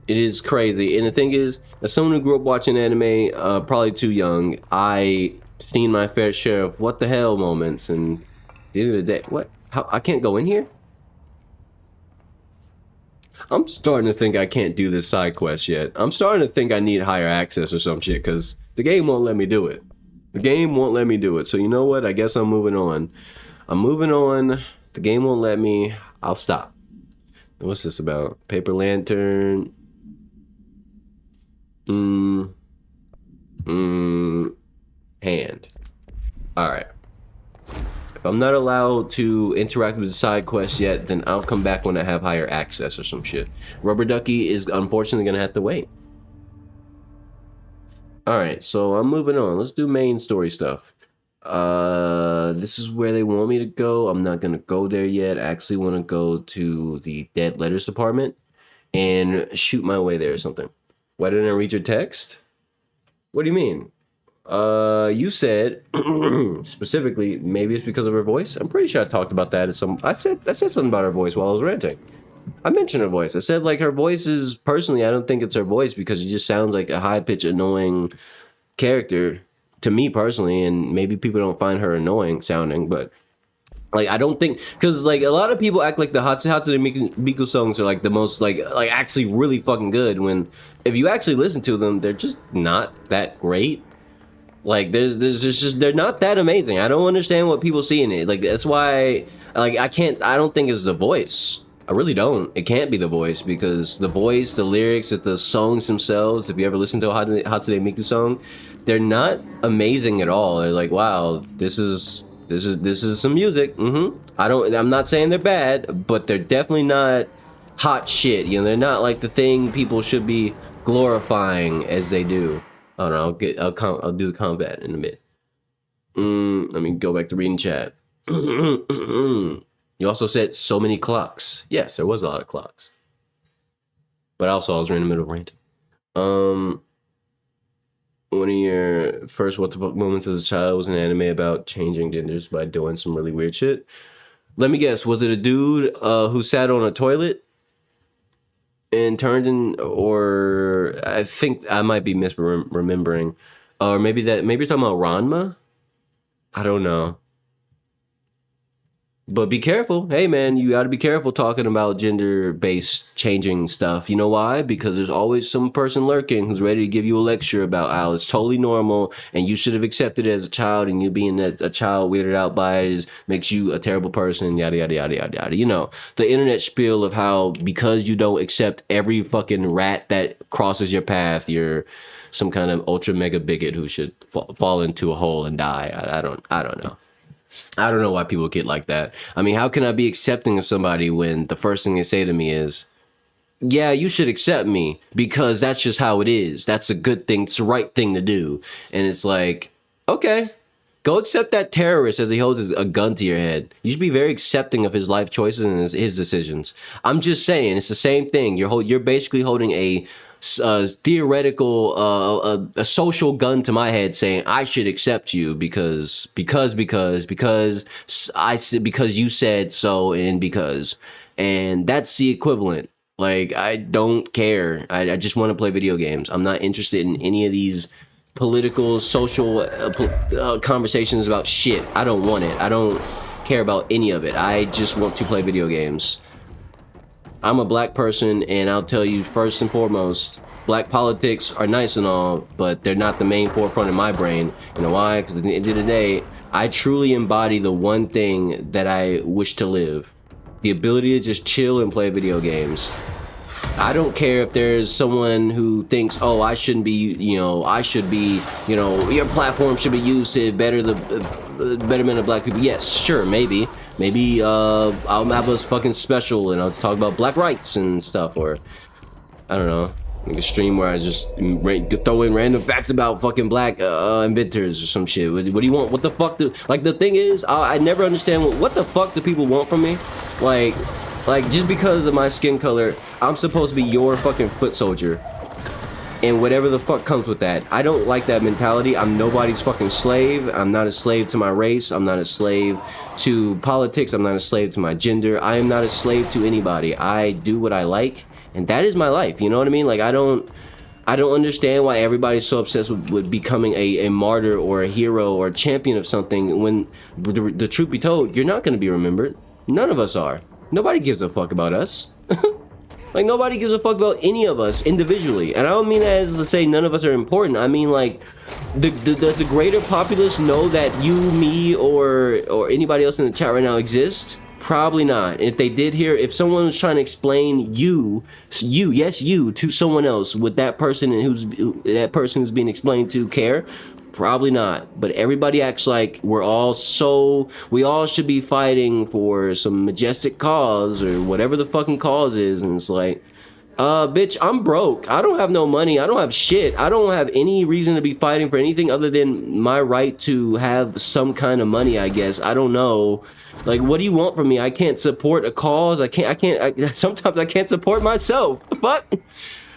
It is crazy. And the thing is, as someone who grew up watching anime, probably too young, I seen my fair share of what the hell moments. And at the end of the day, what? How, I can't go in here? I'm starting to think I can't do this side quest yet. I'm starting to think I need higher access or some shit because the game won't let me do it. The game won't let me do it. So you know what? I guess I'm moving on. I'm moving on. The game won't let me. I'll stop. What's this about? Paper lantern. Hand. Alright. If I'm not allowed to interact with the side quest yet, then I'll come back when I have higher access or some shit. Rubber Ducky is unfortunately gonna have to wait. Alright, so I'm moving on. Let's do main story stuff. This is where they want me to go. I'm not gonna go there yet. I actually want to go to the dead letters department and shoot my way there or something. Why didn't I read your text? What do you mean? You said specifically maybe it's because of her voice. I'm pretty sure I talked about that at some. I said something about her voice while I was ranting. I mentioned her voice. I said like her voice is personally. I don't think it's her voice because she just sounds like a high pitched annoying character to me personally, and maybe people don't find her annoying sounding, but like I don't think because like a lot of people act like the Hatsune Miku songs are like the most like actually really fucking good when if you actually listen to them, they're just not that great. Like there's just they're not that amazing. I don't understand what people see in it. Like that's why like I don't think it's the voice. I really don't. It can't be the voice because the voice, the lyrics, the songs themselves, if you ever listen to a Hatsune Miku song, they're not amazing at all. They're like, wow, this is some music. I'm not saying they're bad, but they're definitely not hot shit. You know, they're not like the thing people should be glorifying as they do. I don't know. I'll do the combat in a bit. Let me go back to reading chat. You also said so many clocks. Yes, there was a lot of clocks. But also I was in the middle of ranting. One of your first what the fuck moments as a child was an anime about changing genders by doing some really weird shit. Let me guess, was it a dude who sat on a toilet and turned in, or I think I might be misremembering, or maybe you're talking about Ranma? I don't know. But be careful. Hey, man, you got to be careful talking about gender-based changing stuff. You know why? Because there's always some person lurking who's ready to give you a lecture about how it's totally normal and you should have accepted it as a child, and you being a child weirded out by it makes you a terrible person, yada, yada, yada, yada, yada. You know, the internet spiel of how because you don't accept every fucking rat that crosses your path, you're some kind of ultra mega bigot who should fall into a hole and die. I don't know. I don't know why people get like that. I mean, how can I be accepting of somebody when the first thing they say to me is, yeah, you should accept me because that's just how it is. That's a good thing. It's the right thing to do. And it's like, okay, go accept that terrorist as he holds a gun to your head. You should be very accepting of his life choices and his decisions. I'm just saying, it's the same thing. You're basically holding a theoretical a social gun to my head saying I should accept you because you said so and that's the equivalent. Like I don't care. I just want to play video games. I'm not interested in any of these political social conversations about shit. I don't want it. I don't care about any of it. I just want to play video games. I'm a black person, and I'll tell you first and foremost, black politics are nice and all, but they're not the main forefront in my brain. You know why? Because at the end of the day, I truly embody the one thing that I wish to live. The ability to just chill and play video games. I don't care if there's someone who thinks, oh, I shouldn't be, your platform should be used to better the betterment of black people. Yes, sure, maybe I'll have a fucking special and I'll talk about black rights and stuff, or I don't know, like a stream where I just throw in random facts about fucking black inventors or some shit. What do you want? What the fuck like the thing is, I never understand what the fuck do people want from me? Like just because of my skin color, I'm supposed to be your fucking foot soldier. and whatever the fuck comes with that. I don't like that mentality. I'm nobody's fucking slave. I'm not a slave to my race. I'm not a slave to politics. I'm not a slave to my gender. I am not a slave to anybody. I do what I like, and that is my life. You know what I mean? Like, I don't understand why everybody's so obsessed with becoming a martyr or a hero or a champion of something when the truth be told, you're not going to be remembered. None of us are. Nobody gives a fuck about us. Like, nobody gives a fuck about any of us individually. And I don't mean that as to say none of us are important. I mean, like, does the greater populace know that you, me, or anybody else in the chat right now exists? Probably not. If they did hear, if someone was trying to explain yes, you, to someone else, would that person who's being explained to care? Probably not. But everybody acts like we all should be fighting for some majestic cause or whatever the fucking cause is, and it's like, bitch, I'm broke. I don't have no money. I don't have shit. I don't have any reason to be fighting for anything other than my right to have some kind of money, I guess. I don't know. Like, what do you want from me? I can't support a cause. Sometimes I can't support myself. Fuck.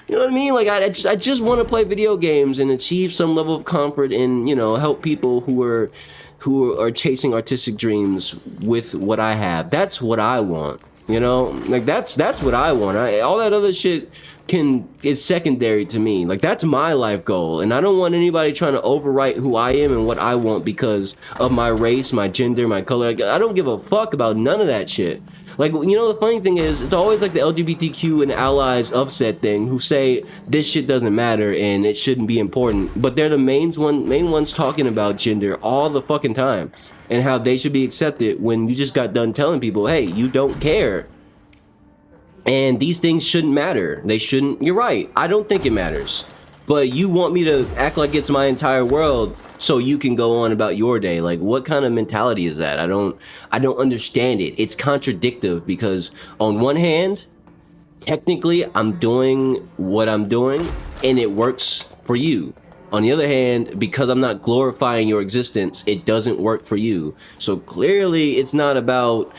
You know what I mean? Like, I just want to play video games and achieve some level of comfort and, you know, help people who are chasing artistic dreams with what I have. That's what I want. You know, like, that's what I want. All that other shit is secondary to me. Like, that's my life goal, and I don't want anybody trying to overwrite who I am and what I want because of my race, my gender, my color. Like, I don't give a fuck about none of that shit. Like, you know, the funny thing is, it's always like the LGBTQ and allies upset thing who say this shit doesn't matter and it shouldn't be important, but they're the main ones talking about gender all the fucking time and how they should be accepted when you just got done telling people, hey, you don't care. And these things shouldn't matter. They shouldn't. You're right. I don't think it matters. But you want me to act like it's my entire world so you can go on about your day. Like, what kind of mentality is that? I don't understand it. It's contradictory because on one hand, technically I'm doing what I'm doing and it works for you. On the other hand, because I'm not glorifying your existence, it doesn't work for you. So clearly it's about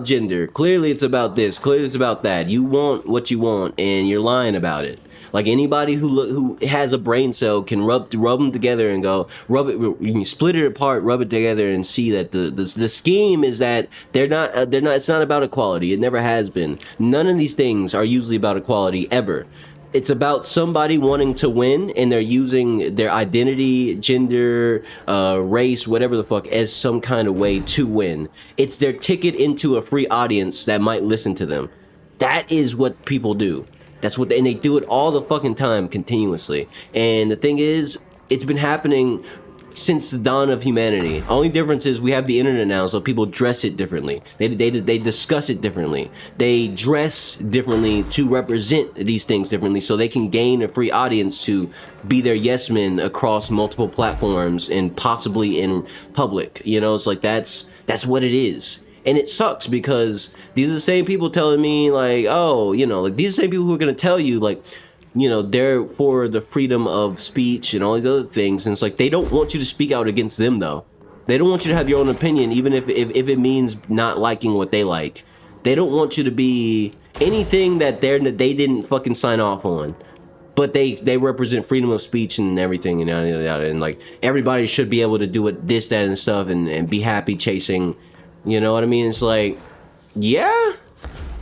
gender. Clearly it's about this. Clearly it's about that. You want what you want and you're lying about it. Like, anybody who has a brain cell can rub them together and go, split it apart, rub it together and see that the scheme is that it's not about equality. It never has been. None of these things are usually about equality ever. It's about somebody wanting to win, and they're using their identity, gender, race, whatever the fuck, as some kind of way to win. It's their ticket into a free audience that might listen to them. That is what people do. And they do it all the fucking time, continuously. And the thing is, it's been happening since the dawn of humanity. Only difference is we have the internet now, so people dress it differently. They discuss it differently. They dress differently to represent these things differently, so they can gain a free audience to be their yes men across multiple platforms and possibly in public. You know, it's like that's what it is. And it sucks because these are the same people telling me, like, oh, you know, like, these are the same people who are gonna tell you, like, you know, they're for the freedom of speech and all these other things. And it's like, they don't want you to speak out against them, though. They don't want you to have your own opinion, even if it means not liking what they like. They don't want you to be anything that they didn't fucking sign off on. But they represent freedom of speech and everything and yada, yada, yada. And like, everybody should be able to do it, this, that, and stuff, and be happy chasing, you know what I mean? It's like, yeah.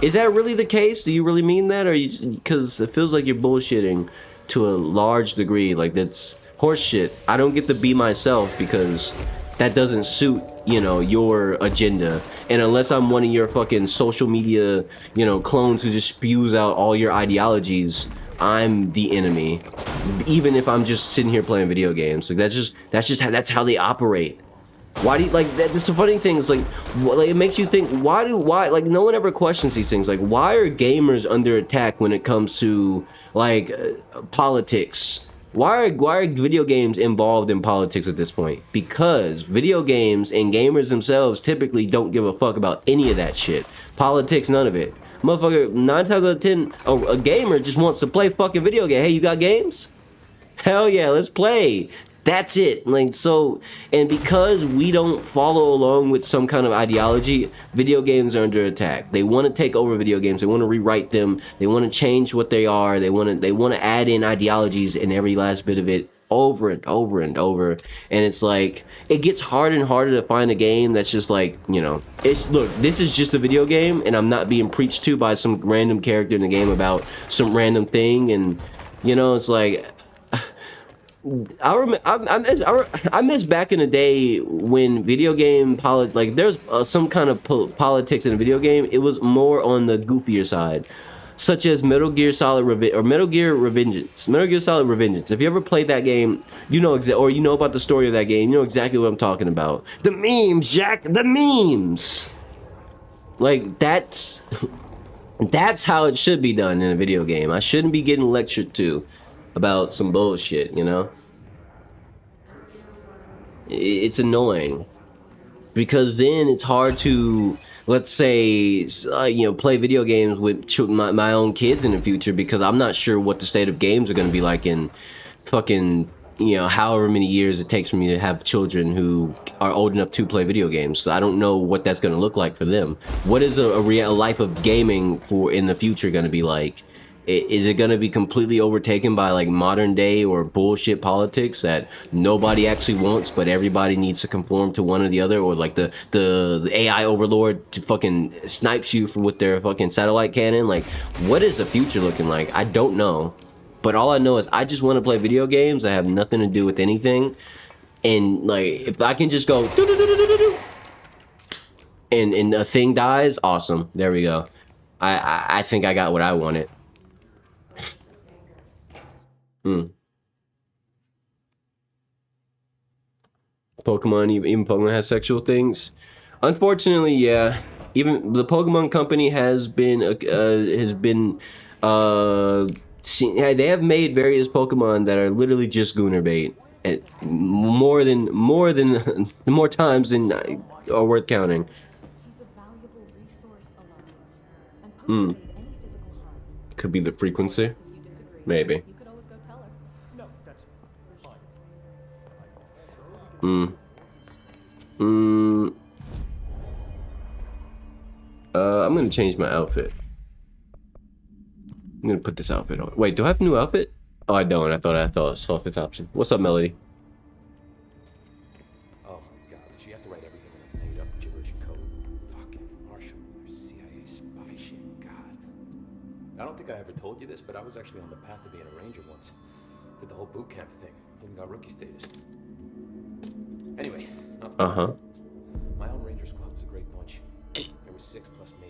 Is that really the case? Do you really mean that? Or because it feels like you're bullshitting to a large degree. Like, that's horse shit. I don't get to be myself because that doesn't suit, you know, your agenda. And unless I'm one of your fucking social media, you know, clones who just spews out all your ideologies, I'm the enemy. Even if I'm just sitting here playing video games. Like, that's how they operate. Why do you, like, that's the funny thing is, like, it makes you think, why, like, no one ever questions these things. Like, why are gamers under attack when it comes to, like, politics? Why are video games involved in politics at this point? Because video games and gamers themselves typically don't give a fuck about any of that shit. Politics, none of it. Motherfucker, 9 times out of 10, a gamer just wants to play fucking video game. Hey, you got games? Hell yeah, let's play. That's it. Like, so, and because we don't follow along with some kind of ideology, video games are under attack. They want to take over video games. They want to rewrite them. They want to change what they are. They want to add in ideologies in every last bit of it, over and over and over. And it's like, it gets harder and harder to find a game that's just like, it's, look, this is just a video game, and I'm not being preached to by some random character in the game about some random thing. And it's like, I miss back in the day when video game like there's some kind of politics in a video game. It was more on the goofier side, such as Metal Gear Solid Metal Gear Revengeance. Metal Gear Solid Revengeance. If you ever played that game, or you know about the story of that game, you know exactly what I'm talking about. The memes, Jack. The memes. Like that's that's how it should be done in a video game. I shouldn't be getting lectured to about some bullshit, It's annoying because then it's hard to, let's say, play video games with my own kids in the future, because I'm not sure what the state of games are going to be like in fucking, however many years it takes for me to have children who are old enough to play video games. So I don't know what that's going to look like for them. What is a real life of gaming for in the future going to be like? Is it going to be completely overtaken by like modern day or bullshit politics that nobody actually wants, but everybody needs to conform to one or the other, or like the AI overlord to fucking snipes you with their fucking satellite cannon? Like, what is the future looking like? I don't know, but all I know is I just want to play video games that have nothing to do with anything, and like if I can just go and a thing dies, awesome. There we go. I think I got what I wanted. Pokemon, even Pokemon has sexual things. Unfortunately, yeah. Even the Pokemon Company has been they have made various Pokemon that are literally just Gooner bait, at more than more times than are worth counting. He's a valuable resource alive, and Poke made any physical harm. Could be the frequency, If you disagree, maybe. you could always go tell her. No, that's fine. I'm gonna change my outfit. I'm gonna put this outfit on. Wait, do I have a new outfit? Oh, I don't. I thought I saw this option. What's up, Melody? Oh my god, did she have to write everything in a made up gibberish code? Fucking Marshall with her CIA spy shit, god. I don't think I ever told you this, but I was actually on the path to being a ranger once. Did the whole boot camp thing, even got rookie status. Anyway, my own ranger squad was a great bunch. There was 6 plus me.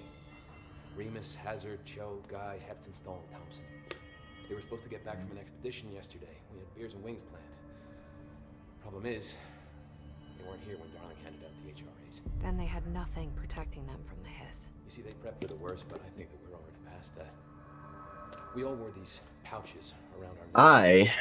Remus, Hazard, Joe, Guy, Hepton, Stoll, and Thompson. They were supposed to get back from an expedition yesterday. We had beers and wings planned. Problem is, they weren't here when Darling handed out the HRAs. Then they had nothing protecting them from the hiss. You see, they prepped for the worst, but I think that we're already past that. We all wore these pouches around our I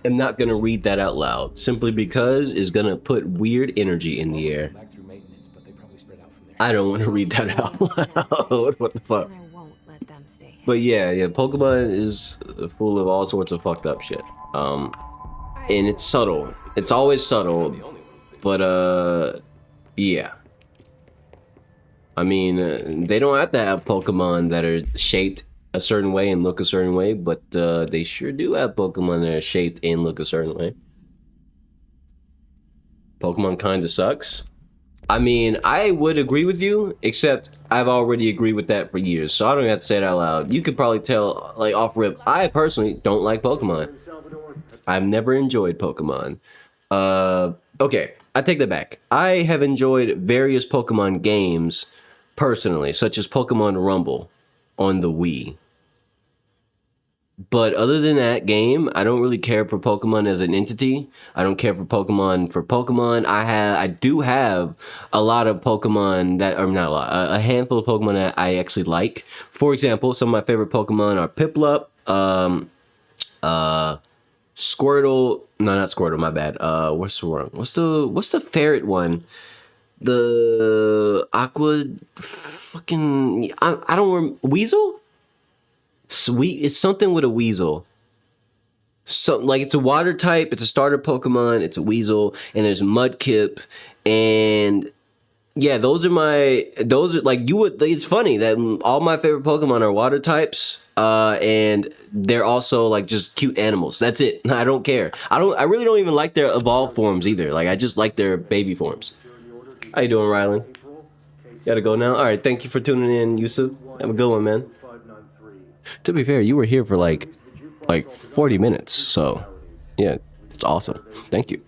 am not gonna read that out loud, simply because it's gonna put weird energy in the air. back through maintenance, but they probably spread out from there. I don't want to read that out loud. What the fuck? And I won't let them stay hidden. But yeah, Pokemon is full of all sorts of fucked up shit. And it's subtle. It's always subtle. But yeah. I mean, they don't have to have Pokemon that are shaped a certain way and look a certain way, but they sure do have Pokemon that are shaped and look a certain way. Pokemon kinda sucks. I mean, I would agree with you, except I've already agreed with that for years, so I don't have to say it out loud. You could probably tell, like, off rip, I personally don't like Pokemon. I've never enjoyed Pokemon. Okay, I take that back. I have enjoyed various Pokemon games, personally, such as Pokemon Rumble on the Wii. But other than that game, I don't really care for Pokemon as an entity. I don't care for Pokemon. I do have a lot of Pokemon that are not a lot, a handful of Pokemon that I actually like. For example, some of my favorite Pokemon are Piplup, Squirtle. No, not Squirtle. My bad. What's the ferret one? The Aqua, fucking. I don't remember. Weasel. Sweet, it's something with a weasel. So like it's a water type, it's a starter Pokemon, it's a Weasel, and there's Mudkip, and yeah, those are like you would. It's funny that all my favorite Pokemon are water types, and they're also like just cute animals. That's it. I don't care. I really don't even like their evolved forms either. Like I just like their baby forms. How you doing, Rylan? Gotta go now. All right, thank you for tuning in, Yusuf. Have a good one, man. To be fair, you were here for like 40 minutes, so yeah, it's awesome. Thank you.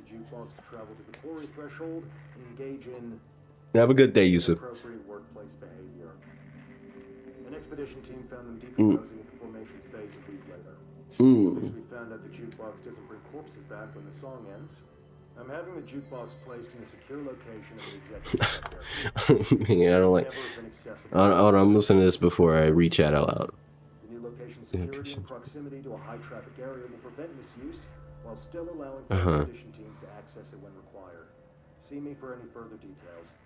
Have a good day, Yusuf. An expedition team found them decomposing at the formation's base a week later. Since we found out the jukebox doesn't bring corpses back when the song ends, I'm having the jukebox placed in a secure location of the executive Yeah, I don't like. Hold on, I'm listening to this before I read chat out loud. The new location security and proximity to a high traffic area will prevent misuse while still allowing for expedition teams to access it when required. See me for any further details.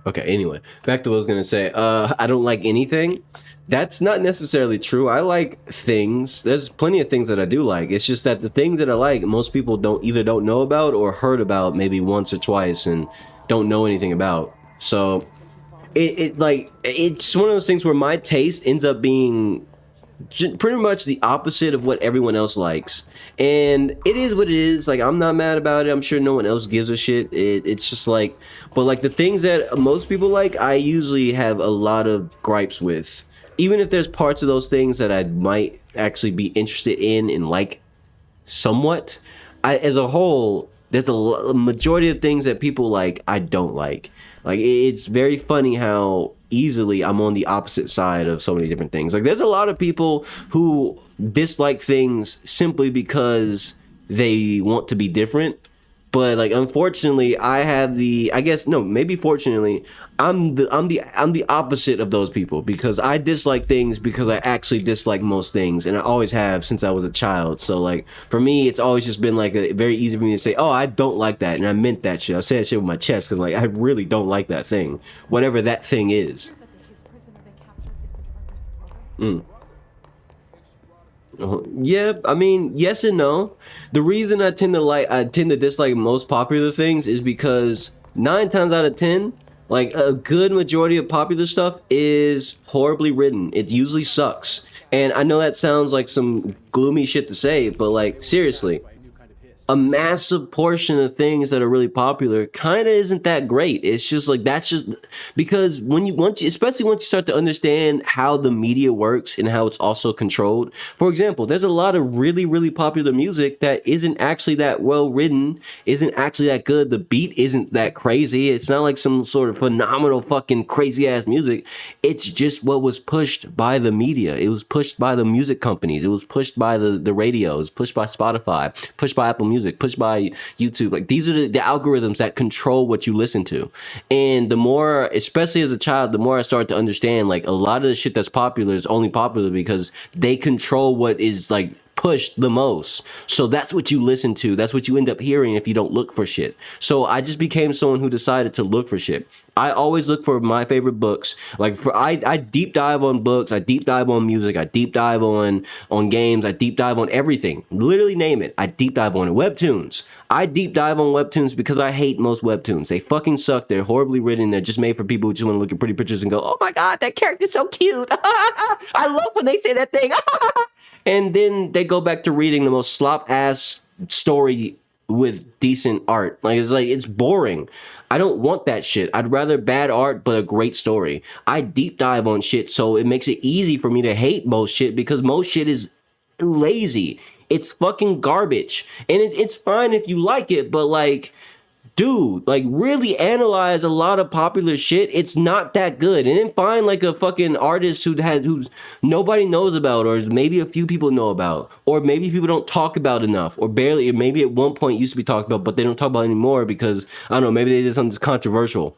Okay, anyway, back to what I was gonna say. I don't like anything. That's not necessarily true. I like things. There's plenty of things that I do like. It's just that the things that I like, most people don't know about or heard about maybe once or twice and don't know anything about. So it's one of those things where my taste ends up being pretty much the opposite of what everyone else likes, and it is what it is. Like, I'm not mad about it. I'm sure no one else gives a shit. It's just like, but like the things that most people like, I usually have a lot of gripes with, even if there's parts of those things that I might actually be interested in and like somewhat. As a whole, there's a majority of things that people like I don't like. Like, it's very funny how easily I'm on the opposite side of so many different things. Like, there's a lot of people who dislike things simply because they want to be different. But like, unfortunately, maybe fortunately, I'm the opposite of those people, because I dislike things because I actually dislike most things, and I always have since I was a child. So like, for me, it's always just been like very easy for me to say, oh, I don't like that, and I meant that shit. I say that shit with my chest because like I really don't like that thing, whatever that thing is. This prisoner they captured is the director's brother. Yeah, I mean, yes and no. The reason I tend to dislike most popular things is because 9 times out of 10, like a good majority of popular stuff is horribly written. It usually sucks. And I know that sounds like some gloomy shit to say, but like, seriously, a massive portion of things that are really popular kind of isn't that great. It's just like, that's just because especially once you start to understand how the media works and how it's also controlled. For example, there's a lot of really, really popular music that isn't actually that well written, isn't actually that good. The beat isn't that crazy. It's not like some sort of phenomenal fucking crazy ass music. It's just what was pushed by the media. It was pushed by the music companies. It was pushed by the radio. It was pushed by Spotify, pushed by Apple Music, pushed by YouTube. Like, these are the algorithms that control what you listen to. And the more, especially as a child, the more I start to understand, like, a lot of the shit that's popular is only popular because they control what is like pushed the most. So that's what you listen to. That's what you end up hearing if you don't look for shit. So I just became someone who decided to look for shit. I always look for my favorite books. Like, I deep dive on books, I deep dive on music, I deep dive on games, I deep dive on everything. Literally name it. I deep dive on it. Webtoons. I deep dive on webtoons because I hate most webtoons. They fucking suck. They're horribly written. They're just made for people who just want to look at pretty pictures and go, oh my god, that character's so cute. I love when they say that thing. And then they go back to reading the most slop ass story with decent art. Like, it's boring. I don't want that shit. I'd rather bad art but a great story. I deep dive on shit, so it makes it easy for me to hate most shit, because most shit is lazy. It's fucking garbage. And it's fine if you like it, but like, dude, like, really analyze a lot of popular shit. It's not that good. And then find like a fucking artist who's nobody knows about, or maybe a few people know about, or maybe people don't talk about enough, or barely, or maybe at one point used to be talked about, but they don't talk about it anymore because, I don't know, maybe they did something that's controversial.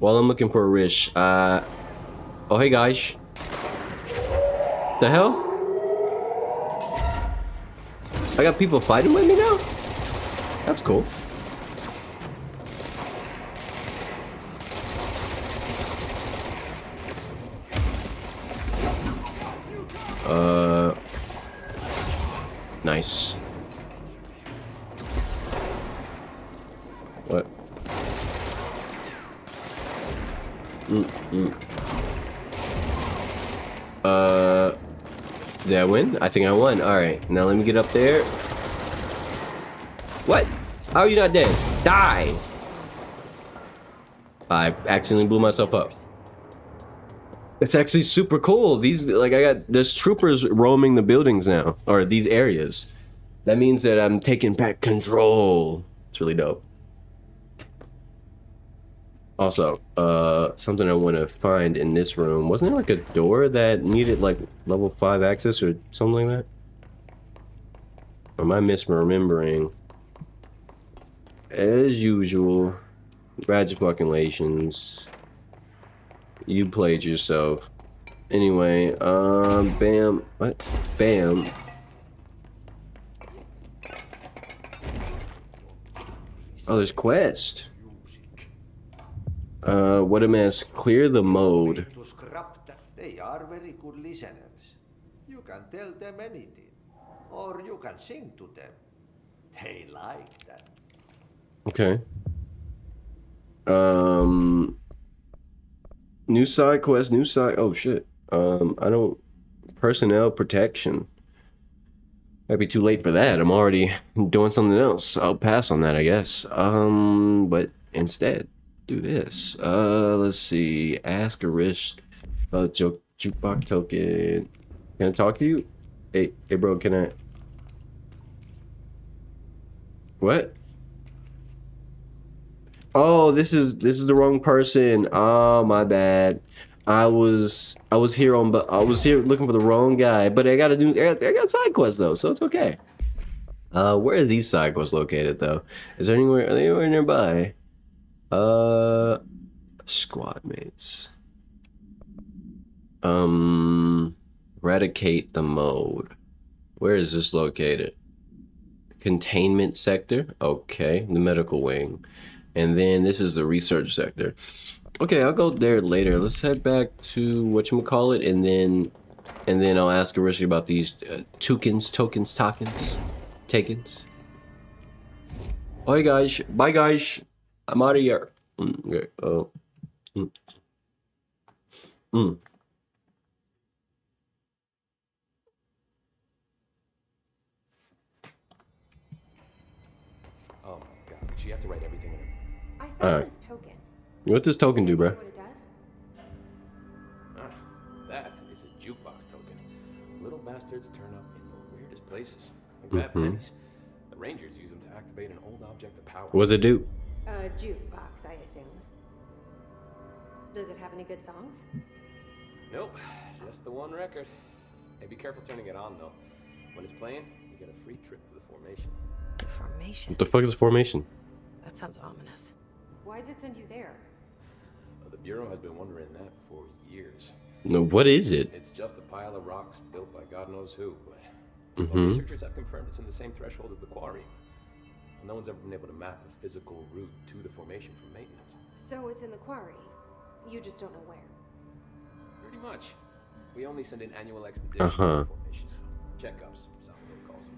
While I'm looking for a Rish, oh hey guys. The hell? I got people fighting with me now? That's cool. Nice. What? Did I win? I think I won. Alright, now let me get up there. What? How are you not dead? Die! I accidentally blew myself up. It's actually super cool. These, like, there's troopers roaming the buildings now, or these areas. That means that I'm taking back control. It's really dope. Also, something I want to find in this room. Wasn't there like a door that needed like level 5 access or something like that? Or am I misremembering? As usual, congratulations. You played yourself. Anyway, bam. What? Bam. Oh, there's quest. What a mess. Clear the mode. They are very good listeners. You can tell them anything, or you can sing to them. They like that. Okay. New side quest, new side. Oh shit. I don't. Personnel protection. Might be too late for that. I'm already doing something else. I'll pass on that, I guess. But instead, do this. Let's see. Ask a risk. Jukebox token. Can I talk to you? Hey, bro. Can I? What? Oh, this is the wrong person. Oh, my bad. I was here looking for the wrong guy, but I got side quests though, so it's okay. Where are these side quests located though? Are they anywhere nearby? Squad mates. Eradicate the mode. Where is this located? Containment sector. Okay, the medical wing. And then this is the research sector. Okay, I'll go there later. Let's head back to whatchamacallit, and then I'll ask Arishi about these takens. Bye guys. Bye guys. I'm out of here. Okay. Oh my god, did she have to write everything in it? I found this token. What does token do, bro? What it does? That is a jukebox token. Little bastards turn up in the weirdest places, like bad pennies. The Rangers use them to activate an old object of power. What does it do? A jukebox, I assume. Does it have any good songs? Nope, just the one record. Hey, be careful turning it on though. When it's playing, you get a free trip to the formation. The formation. What the fuck is formation? That sounds ominous. Why does it send you there? The Bureau has been wondering that for years. No, what is it? It's just a pile of rocks built by God knows who, but well, researchers have confirmed it's in the same threshold as the quarry. No one's ever been able to map a physical route to the formation for maintenance. So it's in the quarry. You just don't know where. Pretty much. We only send in annual expeditions to the formations. Checkups, Salvador calls them.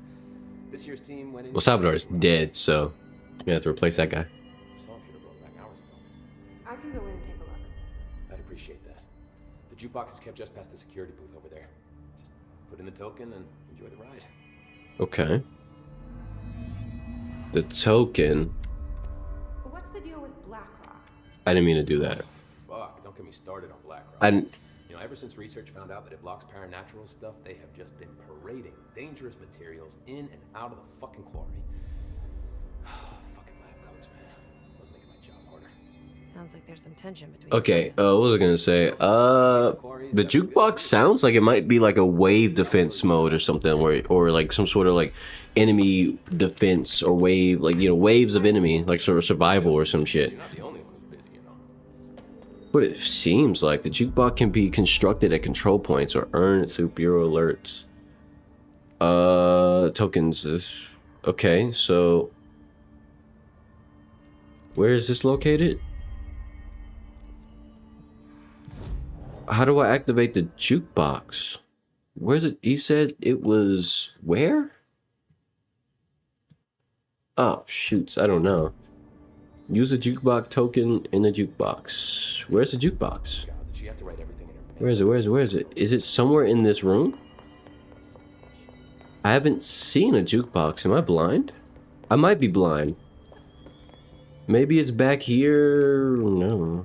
This year's team went in. Well, Salvador's dead, so you have to replace that guy. The song should have brought back hours ago. I can go in and take a look. I'd appreciate that. The jukebox is kept just past the security booth over there. Just put in the token and enjoy the ride. Okay. The token. What's the deal with BlackRock? I didn't mean to do that. Fuck, don't get me started on BlackRock. I didn't. You know, ever since research found out that it blocks paranatural stuff, they have just been parading dangerous materials in and out of the fucking quarry. Fucking lab coats, man. Look, making my job harder. Sounds like there's some tension between. Okay. What was I gonna say? The jukebox sounds like it might be like a wave defense mode or something, or like some sort of like enemy defense or wave, like waves of enemy, like sort of survival or some shit. You're not the only one who's busy, you know. What it seems like, the jukebox can be constructed at control points or earned through bureau alerts. Tokens. Okay, so where is this located? How do I activate the jukebox? Where's it? He said it was where? Oh, shoots. I don't know. Use a jukebox token in the jukebox. Where's the jukebox? She have to write everything in her Where is it? Where is it? Where is it? Is it somewhere in this room? I haven't seen a jukebox. Am I blind? I might be blind. Maybe it's back here. No.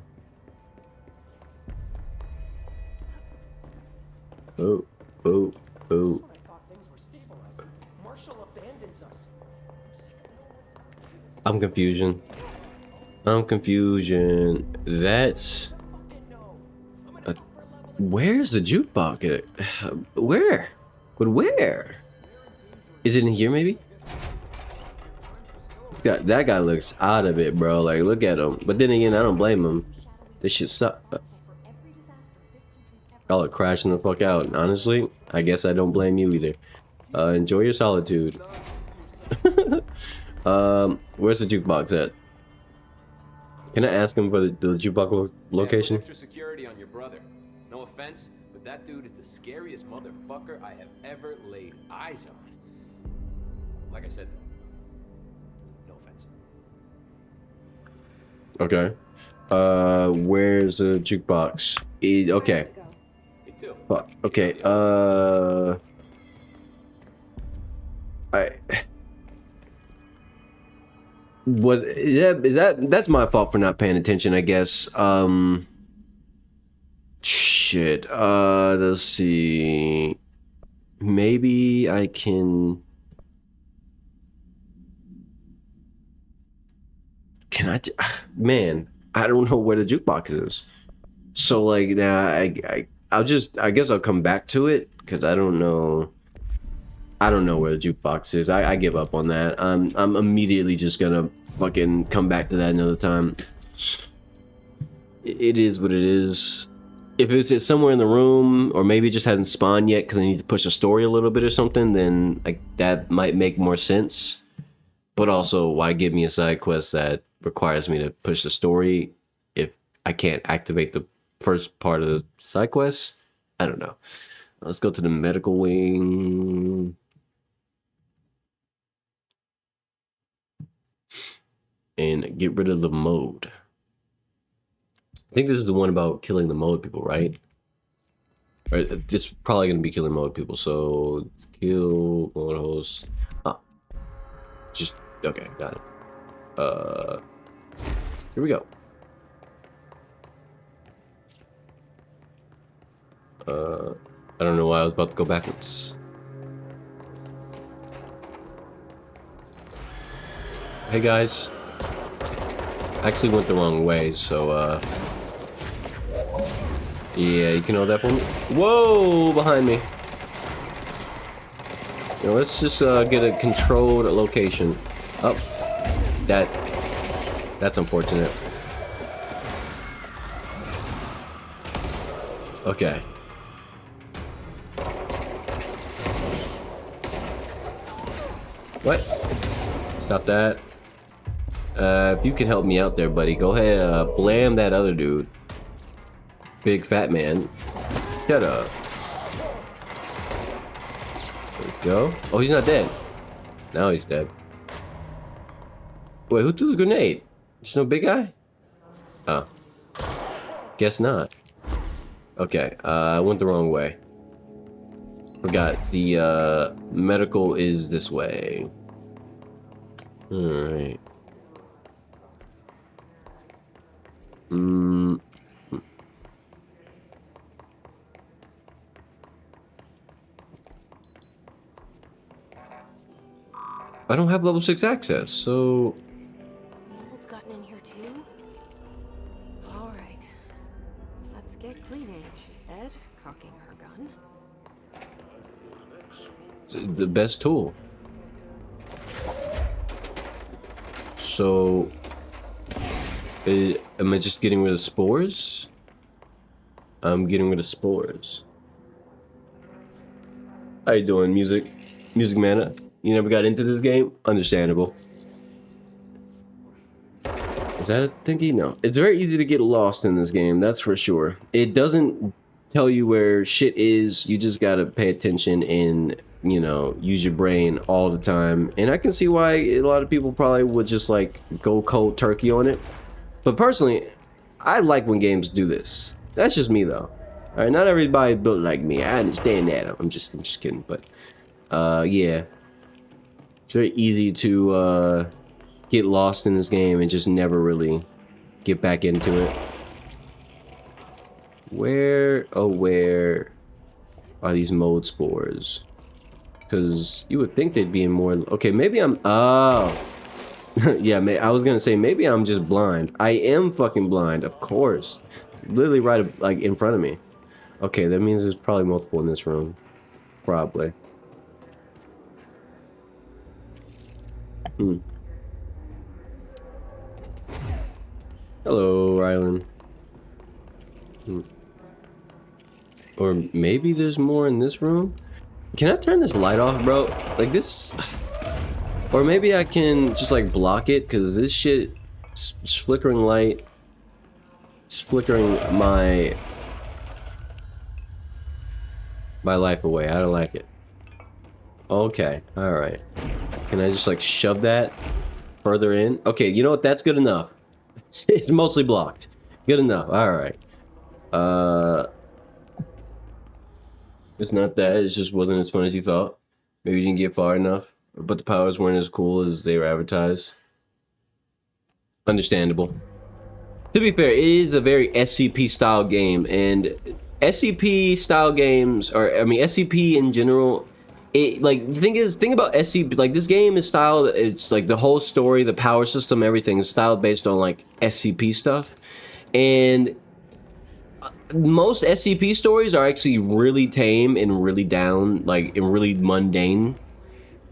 Oh, oh, oh. I'm confusion. I'm confusion. That's... where's the jukebox? Where? But where? Is it in here, maybe? That guy looks out of it, bro. Like, look at him. But then again, I don't blame him. This shit sucks. Y'all are crashing the fuck out. Honestly, I guess I don't blame you either. Enjoy your solitude. Where's the jukebox at? Can I ask him for the jukebox location? Yeah, extra security on your brother. No offense, but that dude is the scariest motherfucker I have ever laid eyes on. Like I said, no offense. Okay. Where's the jukebox? Okay. Me too. Fuck. Okay. That's my fault for not paying attention, I guess. Shit. Let's see. Maybe I can. Man, I don't know where the jukebox is. So like now, I guess I'll come back to it because I don't know. I don't know where the jukebox is. I give up on that. I'm immediately just gonna fucking come back to that another time. It is what it is. If it's somewhere in the room, or maybe it just hasn't spawned yet because I need to push the story a little bit or something, then like that might make more sense. But also, why give me a side quest that requires me to push the story if I can't activate the first part of the side quest? I don't know. Let's go to the medical wing. And get rid of the mode. I think this is the one about killing the mode people, right? Or this is probably going to be killing mode people. So, let's kill mode host. Ah. Just, okay, got it. Here we go. I don't know why I was about to go backwards. Hey guys. I actually went the wrong way, so yeah, you can hold that for me. Whoa, behind me. You know, let's just get a controlled location. Oh, that's unfortunate. Okay. What? Stop that. If you can help me out there, buddy, go ahead, blam that other dude. Big fat man. Shut up. There we go. Oh, he's not dead. Now he's dead. Wait, who threw the grenade? There's no big guy? Oh. Guess not. Okay, I went the wrong way. Forgot, the, medical is this way. Alright. I don't have level 6 access, so... Mold's gotten in here too? Alright. Let's get cleaning, she said, cocking her gun. It's the best tool. So... am I just getting rid of spores? I'm getting rid of spores. How you doing, music mana? You never got into this game? Understandable. Is that a thingy? No. It's very easy to get lost in this game, that's for sure. It doesn't tell you where shit is. You just gotta pay attention and, you know, use your brain all the time. And I can see why a lot of people probably would just like go cold turkey on it. But personally, I like when games do this. That's just me though. Alright, not everybody built like me. I understand that. I'm just kidding, but yeah. It's very easy to get lost in this game and just never really get back into it. Where are these mode spores? Because you would think they'd be in more. Okay, maybe I'm. Oh, yeah. I was gonna say maybe I'm just blind. I am fucking blind, of course. Literally right like in front of me. Okay, that means there's probably multiple in this room. Probably. Hello, Rylan. Or maybe there's more in this room? Can I turn this light off, bro? Like this... Or maybe I can just like block it, because this shit is flickering light. It's flickering my life away. I don't like it. Okay, alright. Can I just like shove that further in? Okay, you know what? That's good enough. It's mostly blocked. Good enough. Alright. It's not that. It just wasn't as fun as you thought. Maybe you didn't get far enough. But the powers weren't as cool as they were advertised. Understandable. To be fair, it is a very SCP style game, and SCP style games, or I mean SCP in general, it like the thing about SCP, like this game is styled, it's like the whole story, the power system, everything is styled based on like SCP stuff, and most SCP stories are actually really tame and really down, like and really mundane.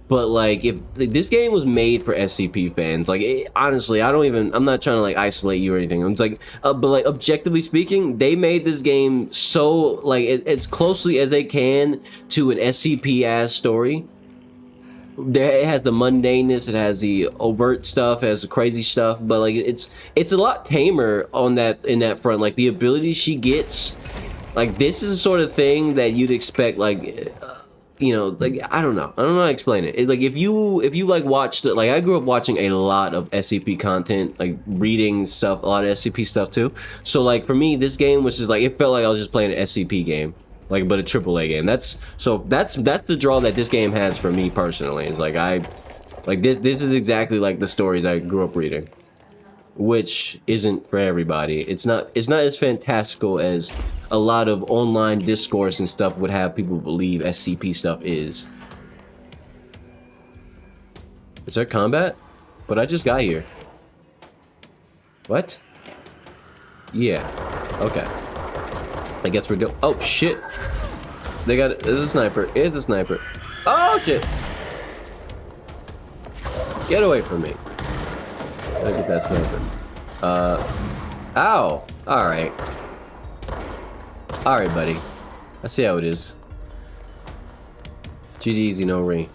But like, if like, this game was made for SCP fans, like honestly, I'm not trying to like isolate you or anything. I'm just like, but like objectively speaking, they made this game so like as closely as they can to an SCP ass story. It has the mundaneness, it has the overt stuff, it has the crazy stuff, but like it's a lot tamer on that in that front. Like the abilities she gets, like this is the sort of thing that you'd expect like. You know, like I don't know how to explain it. Like if you like watched it, like I grew up watching a lot of SCP content, like reading stuff, a lot of SCP stuff too. So like for me, this game was just like it felt like I was just playing an SCP game, like but a AAA game. That's the draw that this game has for me personally. It's like this is exactly like the stories I grew up reading, which isn't for everybody. It's not as fantastical as a lot of online discourse and stuff would have people believe SCP stuff is. Is there combat? But I just got here. What? Yeah. Okay. I guess we're go. Oh shit! They got. There's a sniper. It's a sniper. Oh shit! Get away from me! Look at that sniper. Ow! Alright. Alright, buddy. I see how it is. GG easy, no ring.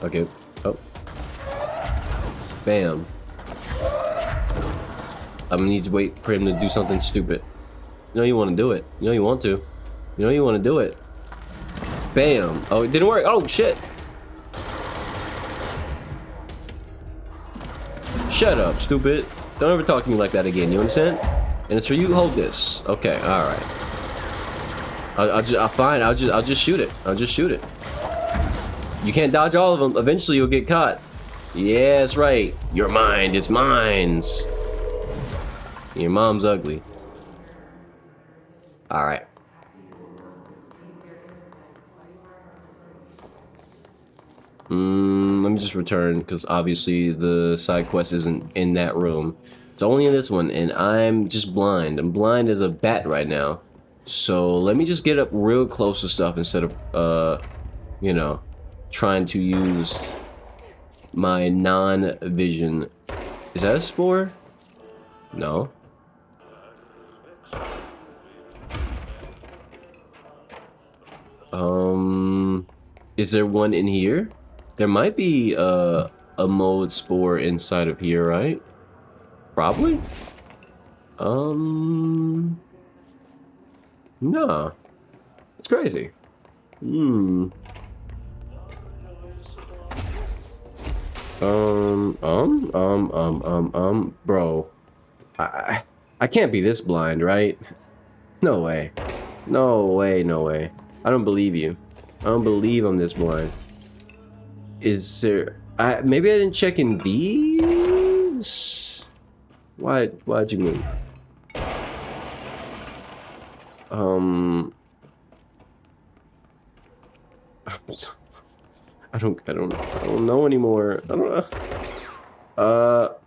Okay. Oh. Bam. I'm gonna need to wait for him to do something stupid. You know you want to do it. You know you want to. You know you want to do it. Bam. Oh, it didn't work. Oh, shit. Shut up, stupid. Don't ever talk to me like that again, you understand? And it's for you, hold this. Okay, alright. I'll just shoot it. I'll just shoot it. You can't dodge all of them. Eventually you'll get caught. Yeah, that's right. Your mind is mine's. Your mom's ugly. Alright. Let me just return, because obviously the side quest isn't in that room. It's only in this one, and I'm just blind. I'm blind as a bat right now. So let me just get up real close to stuff instead of, you know, trying to use my non-vision. Is that a spore? No. Is there one in here? There might be a mold spore inside of here, right? Probably. Nah. It's crazy. Bro. I can't be this blind, right? No way. No way, no way. I don't believe you. I don't believe I'm this blind. Is there... maybe I didn't check in these? Why'd you move? I don't know anymore. I don't know.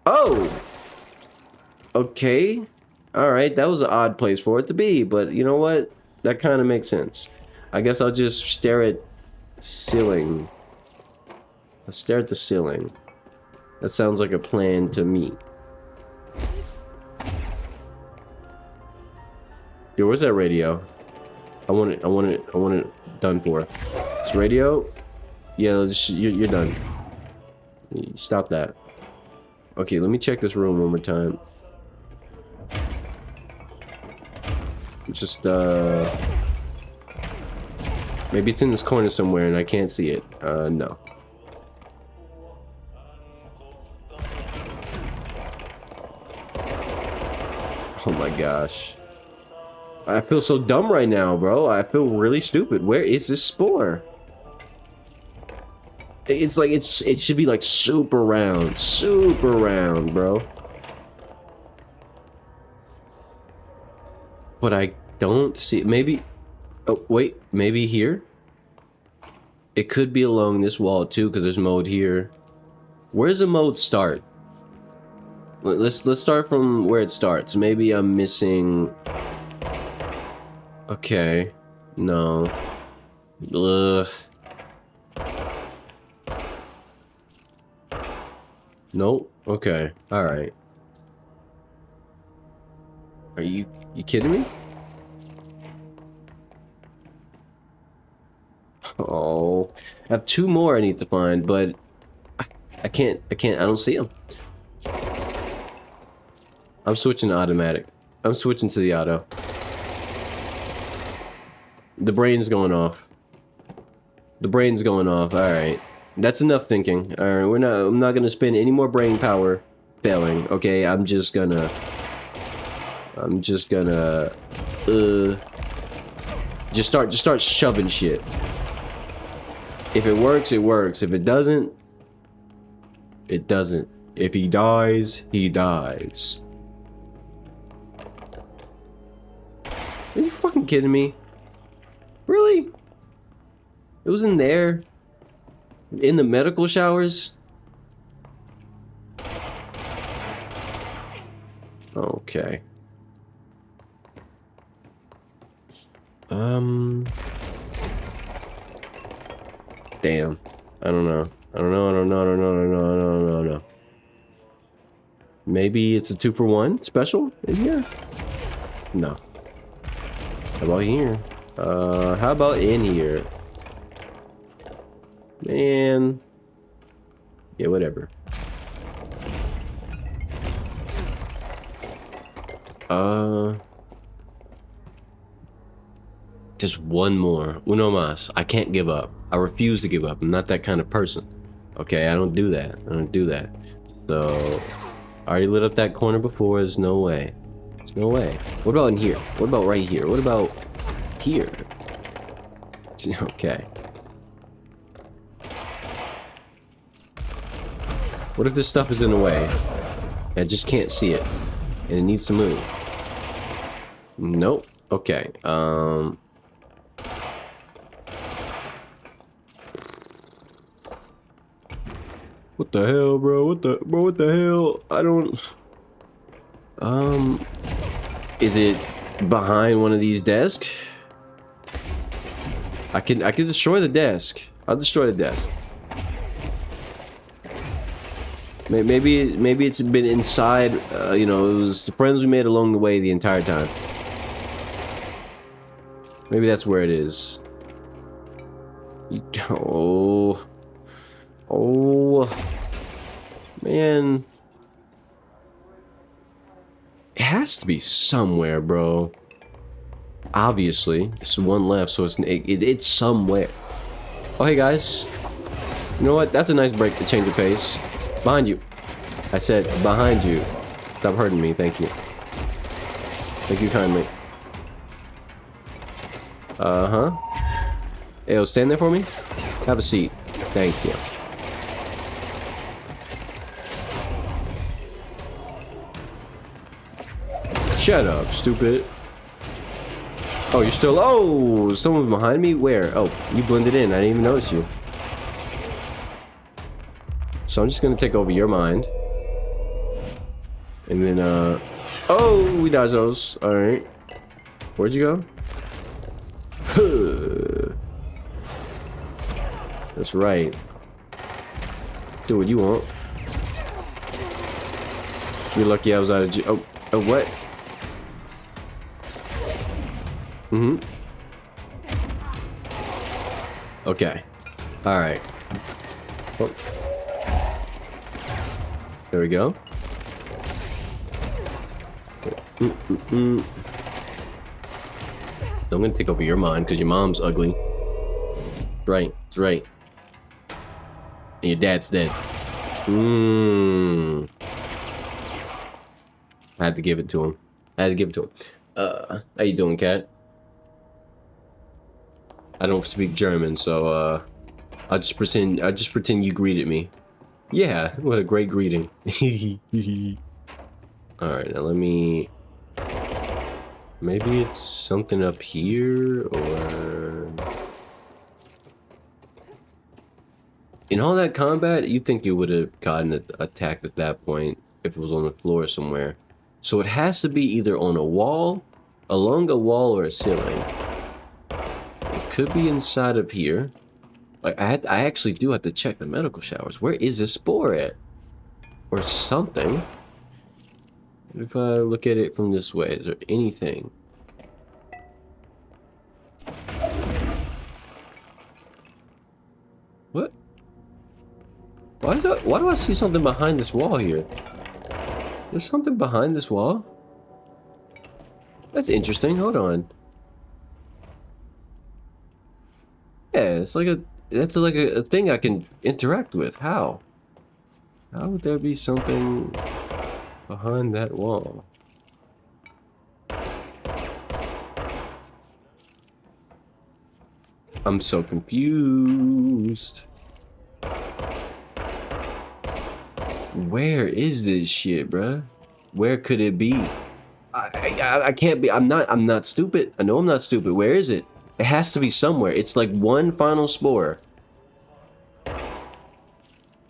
Oh! Okay. Alright, that was an odd place for it to be, but you know what? That kind of makes sense. I guess I'll just stare at ceiling. I'll stare at the ceiling. That sounds like a plan to me. Yo, where's that radio? I want it done for. This radio? Yeah, you're done. Stop that. Okay, let me check this room one more time. Just, maybe it's in this corner somewhere and I can't see it. No. Oh my gosh. I feel so dumb right now, bro. I feel really stupid. Where is this spore? It's like, it should be like super round, bro. But I don't see it. Maybe, oh wait, maybe here? It could be along this wall too, because there's mode here. Where's the mode start? Let's start from where it starts. Maybe I'm missing. Okay, no. Ugh. Nope. Okay. All right. Are you kidding me? Oh, I have two more I need to find, but I can't. I don't see them. I'm switching to automatic. I'm switching to the auto. The brain's going off. The brain's going off. All right. That's enough thinking. All right, I'm not gonna spend any more brain power failing. Okay, I'm just gonna just start shoving shit. If it works, it works. If it doesn't, it doesn't. If he dies, he dies. Are you fucking kidding me? Really? It was in there? In the medical showers? Okay. Damn. I don't know. I don't know. Maybe it's a 2-for-1 special in here? No. How about here? How about in here? Man. Yeah, whatever. Just one more. Uno más. I can't give up. I refuse to give up. I'm not that kind of person. Okay, I don't do that. I don't do that. So, I already lit up that corner before. There's no way. There's no way. What about in here? What about right here? What about here? Okay. What if this stuff is in the way? I just can't see it. And it needs to move. Nope. Okay. What the hell, bro? What the hell? I don't... Is it behind one of these desks? I can destroy the desk. I'll destroy the desk. Maybe it's been inside. You know, it was the friends we made along the way the entire time. Maybe that's where it is. Oh, man, it has to be somewhere, bro. Obviously, it's one left, so it's somewhere. Oh, hey guys, you know what? That's a nice break to change the pace. Behind you. I said behind you. Stop hurting me. Thank you. Thank you kindly. Hey, yo, stand there for me. Have a seat. Thank you. Shut up, stupid. Oh, you're still... Oh, someone's behind me? Where? Oh, you blended in. I didn't even notice you. So I'm just gonna take over your mind. And then, oh, we dodged those. Alright. Where'd you go? That's right. Do what you want. You're lucky I was out of jail. Oh, what? Okay. Alright. Oh. There we go. I'm gonna take over your mind because your mom's ugly. Right, that's right. And your dad's dead. I had to give it to him. How you doing, cat? I don't speak German, so I'll just pretend you greeted me. Yeah, what a great greeting. Alright, now let me... Maybe it's something up here, or... In all that combat, you'd think you would have gotten attacked at that point if it was on the floor somewhere. So it has to be either on a wall, along a wall, or a ceiling. It could be inside of here. Like, I actually do have to check the medical showers. Where is this spore at? Or something. If I look at it from this way, is there anything? What? Why do I see something behind this wall here? There's something behind this wall? That's interesting. Hold on. Yeah, it's like that's like a thing I can interact with. How? How would there be something behind that wall? I'm so confused. Where is this shit, bruh? Where could it be? I can't be. I'm not stupid. I know I'm not stupid. Where is it? It has to be somewhere. It's like one final spore.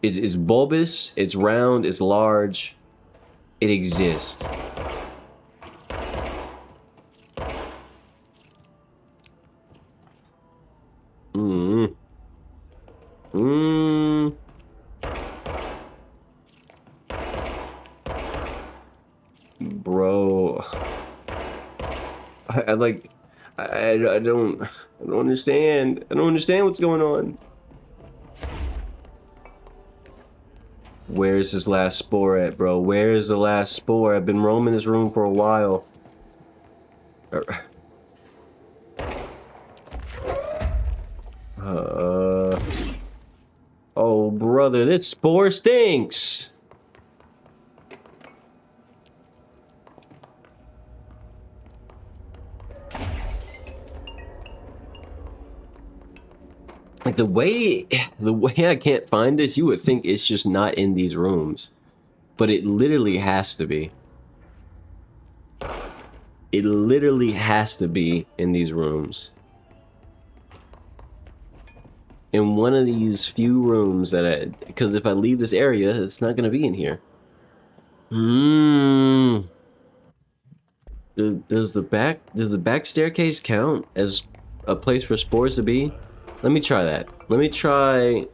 It's bulbous. It's round. It's large. It exists. Bro, I don't understand. I don't understand what's going on. Where's this last spore at, bro? Where is the last spore? I've been roaming this room for a while. Oh, brother, this spore stinks. Like the way I can't find this, you would think it's just not in these rooms, but it literally has to be. It literally has to be in these rooms. In one of these few rooms that because if I leave this area, it's not gonna be in here. Does the back staircase count as a place for spores to be? Let me try that. Let me try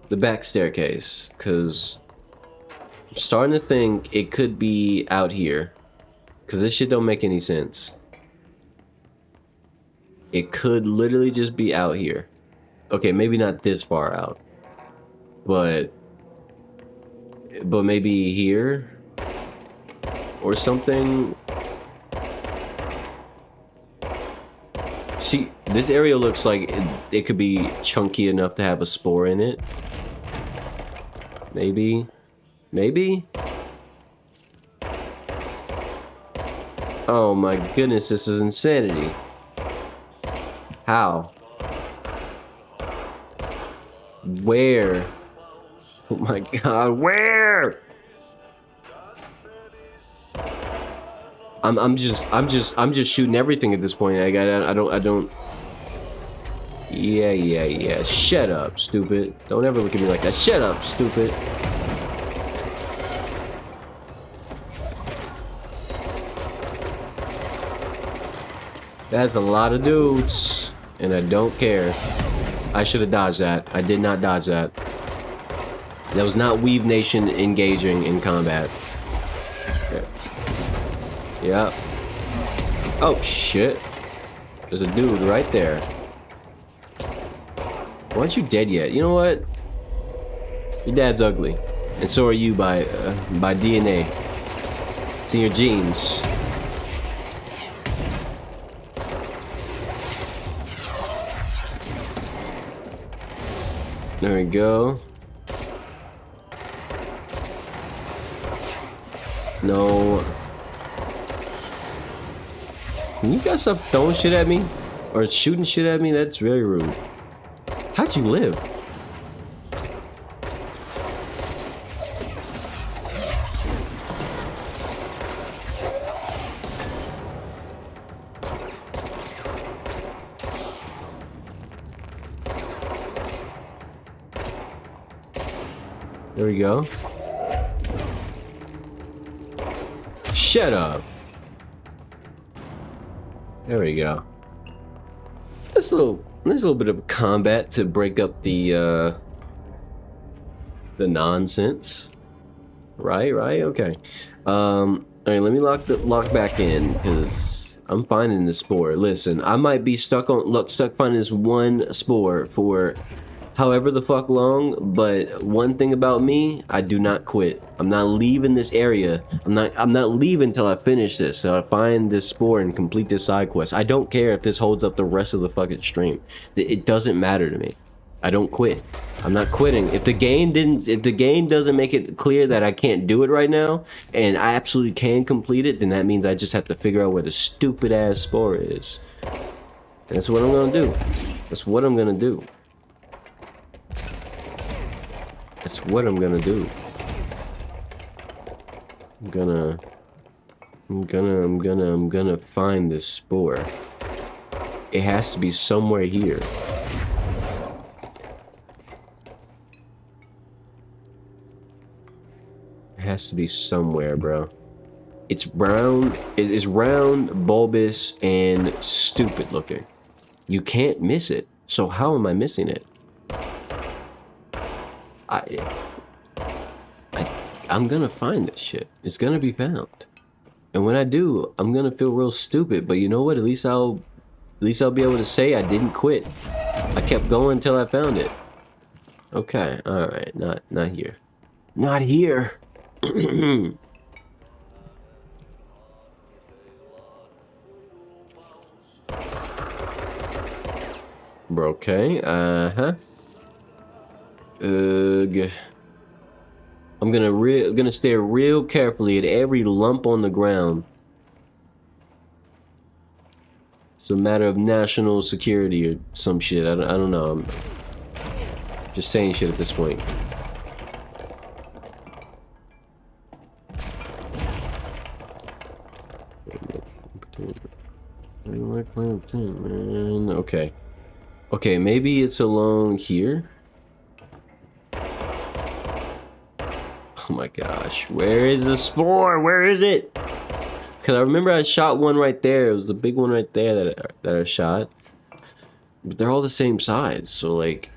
the back staircase, because starting to think it could be out here. Because this shit don't make any sense. It could literally just be out here. Okay, maybe not this far out. But maybe here? Or something? See, this area looks like it could be chunky enough to have a spore in it. Maybe? Maybe? Oh my goodness, this is insanity. How? Where? Oh my god, where? I'm just shooting everything at this point. I don't. Yeah. Shut up, stupid. Don't ever look at me like that. Shut up, stupid. That's a lot of dudes, and I don't care. I should have dodged that. I did not dodge that. That was not Weave Nation engaging in combat. Yeah. Oh, shit. There's a dude right there. Why aren't you dead yet? You know what? Your dad's ugly. And so are you by DNA. It's in your genes. There we go. No. Can you guys stop throwing shit at me? Or shooting shit at me? That's very rude. How'd you live? There we go. Shut up. There we go. There's a little bit of combat to break up the nonsense. Right, okay. Alright, let me lock back in, because I'm finding this spore. Listen, I might be stuck finding this one spore for however the fuck long, but one thing about me, I do not quit. I'm not leaving this area. I'm not leaving until I finish this. So I find this spore and complete this side quest. I don't care if this holds up the rest of the fucking stream. It doesn't matter to me. I don't quit. I'm not quitting. If the game doesn't make it clear that I can't do it right now, and I absolutely can complete it, then that means I just have to figure out where the stupid ass spore is. And that's what I'm gonna do. That's what I'm gonna do. That's what I'm gonna do. I'm gonna find this spore. It has to be somewhere here. It has to be somewhere, bro. It's brown, it's round, bulbous, and stupid looking. You can't miss it. So how am I missing it? I'm gonna find this shit. It's gonna be found. And when I do, I'm gonna feel real stupid. But you know what? At least I'll be able to say I didn't quit. I kept going until I found it. Okay, alright. Not here. Not here! Bro, okay, I'm gonna stare real carefully at every lump on the ground. It's a matter of national security or some shit. I don't know. I'm just saying shit at this point. Okay. Okay, maybe it's along here. Oh my gosh, where is the spore? Where is it? Because I remember I shot one right there. It was the big one right there that I shot. But they're all the same size, so like,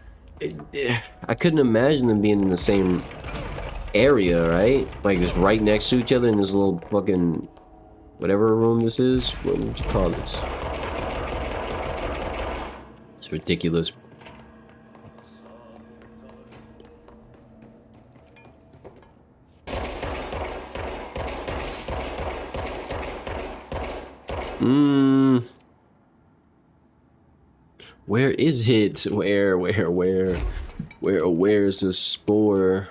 I couldn't imagine them being in the same area, right? Like it's right next to each other in this little fucking whatever room this is. What would you call this? It's ridiculous. Where is it? Where's the spore?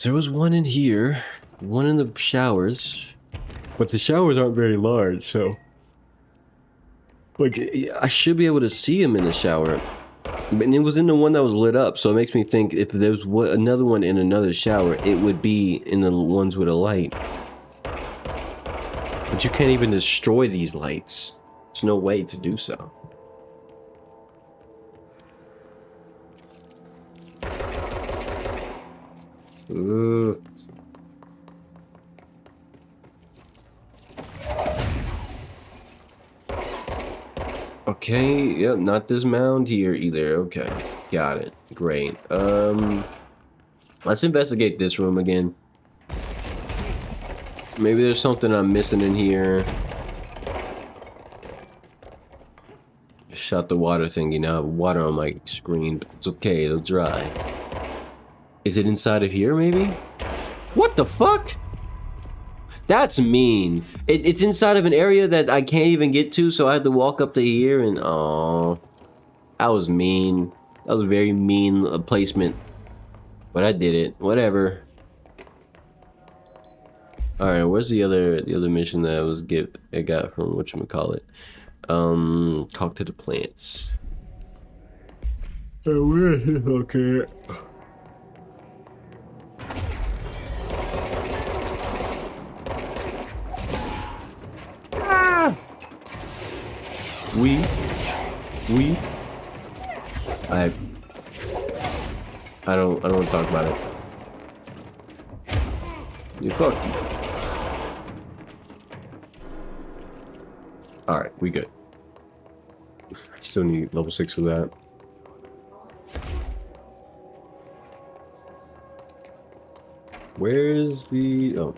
There was one in here, one in the showers, but the showers aren't very large, so like I should be able to see him in the shower. And it was in the one that was lit up, so it makes me think if there was another one in another shower, it would be in the ones with a light. But you can't even destroy these lights. There's no way to do so. Okay, yep, not this mound here either. Okay, got it. Great. Let's investigate this room again. Maybe there's something I'm missing in here. Shut the water thingy. Now I have water on my screen, but it's okay, it'll dry. Is it inside of here, maybe? What the fuck? That's mean. It's inside of an area that I can't even get to, so I had to walk up to here and... Oh, that was mean. That was a very mean placement. But I did it. Whatever. Alright, where's the other mission that I got from whatchamacallit? Talk to the plants. Where is it? Okay. I don't want to talk about it. You fucked. Alright, we good. I still need level 6 for that. Where's the... Oh.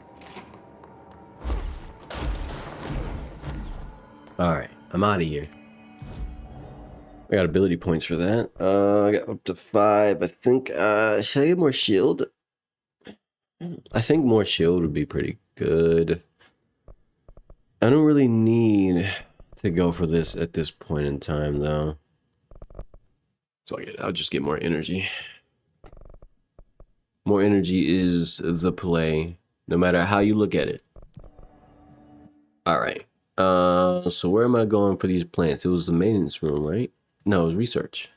Alright, I'm out of here. I got ability points for that. I got up to 5. I think, should I get more shield? I think more shield would be pretty good. I don't really need to go for this at this point in time, though. So I'll just get more energy. More energy is the play, no matter how you look at it. Alright. So where am I going for these plants? It was the maintenance room, right? No, it was research.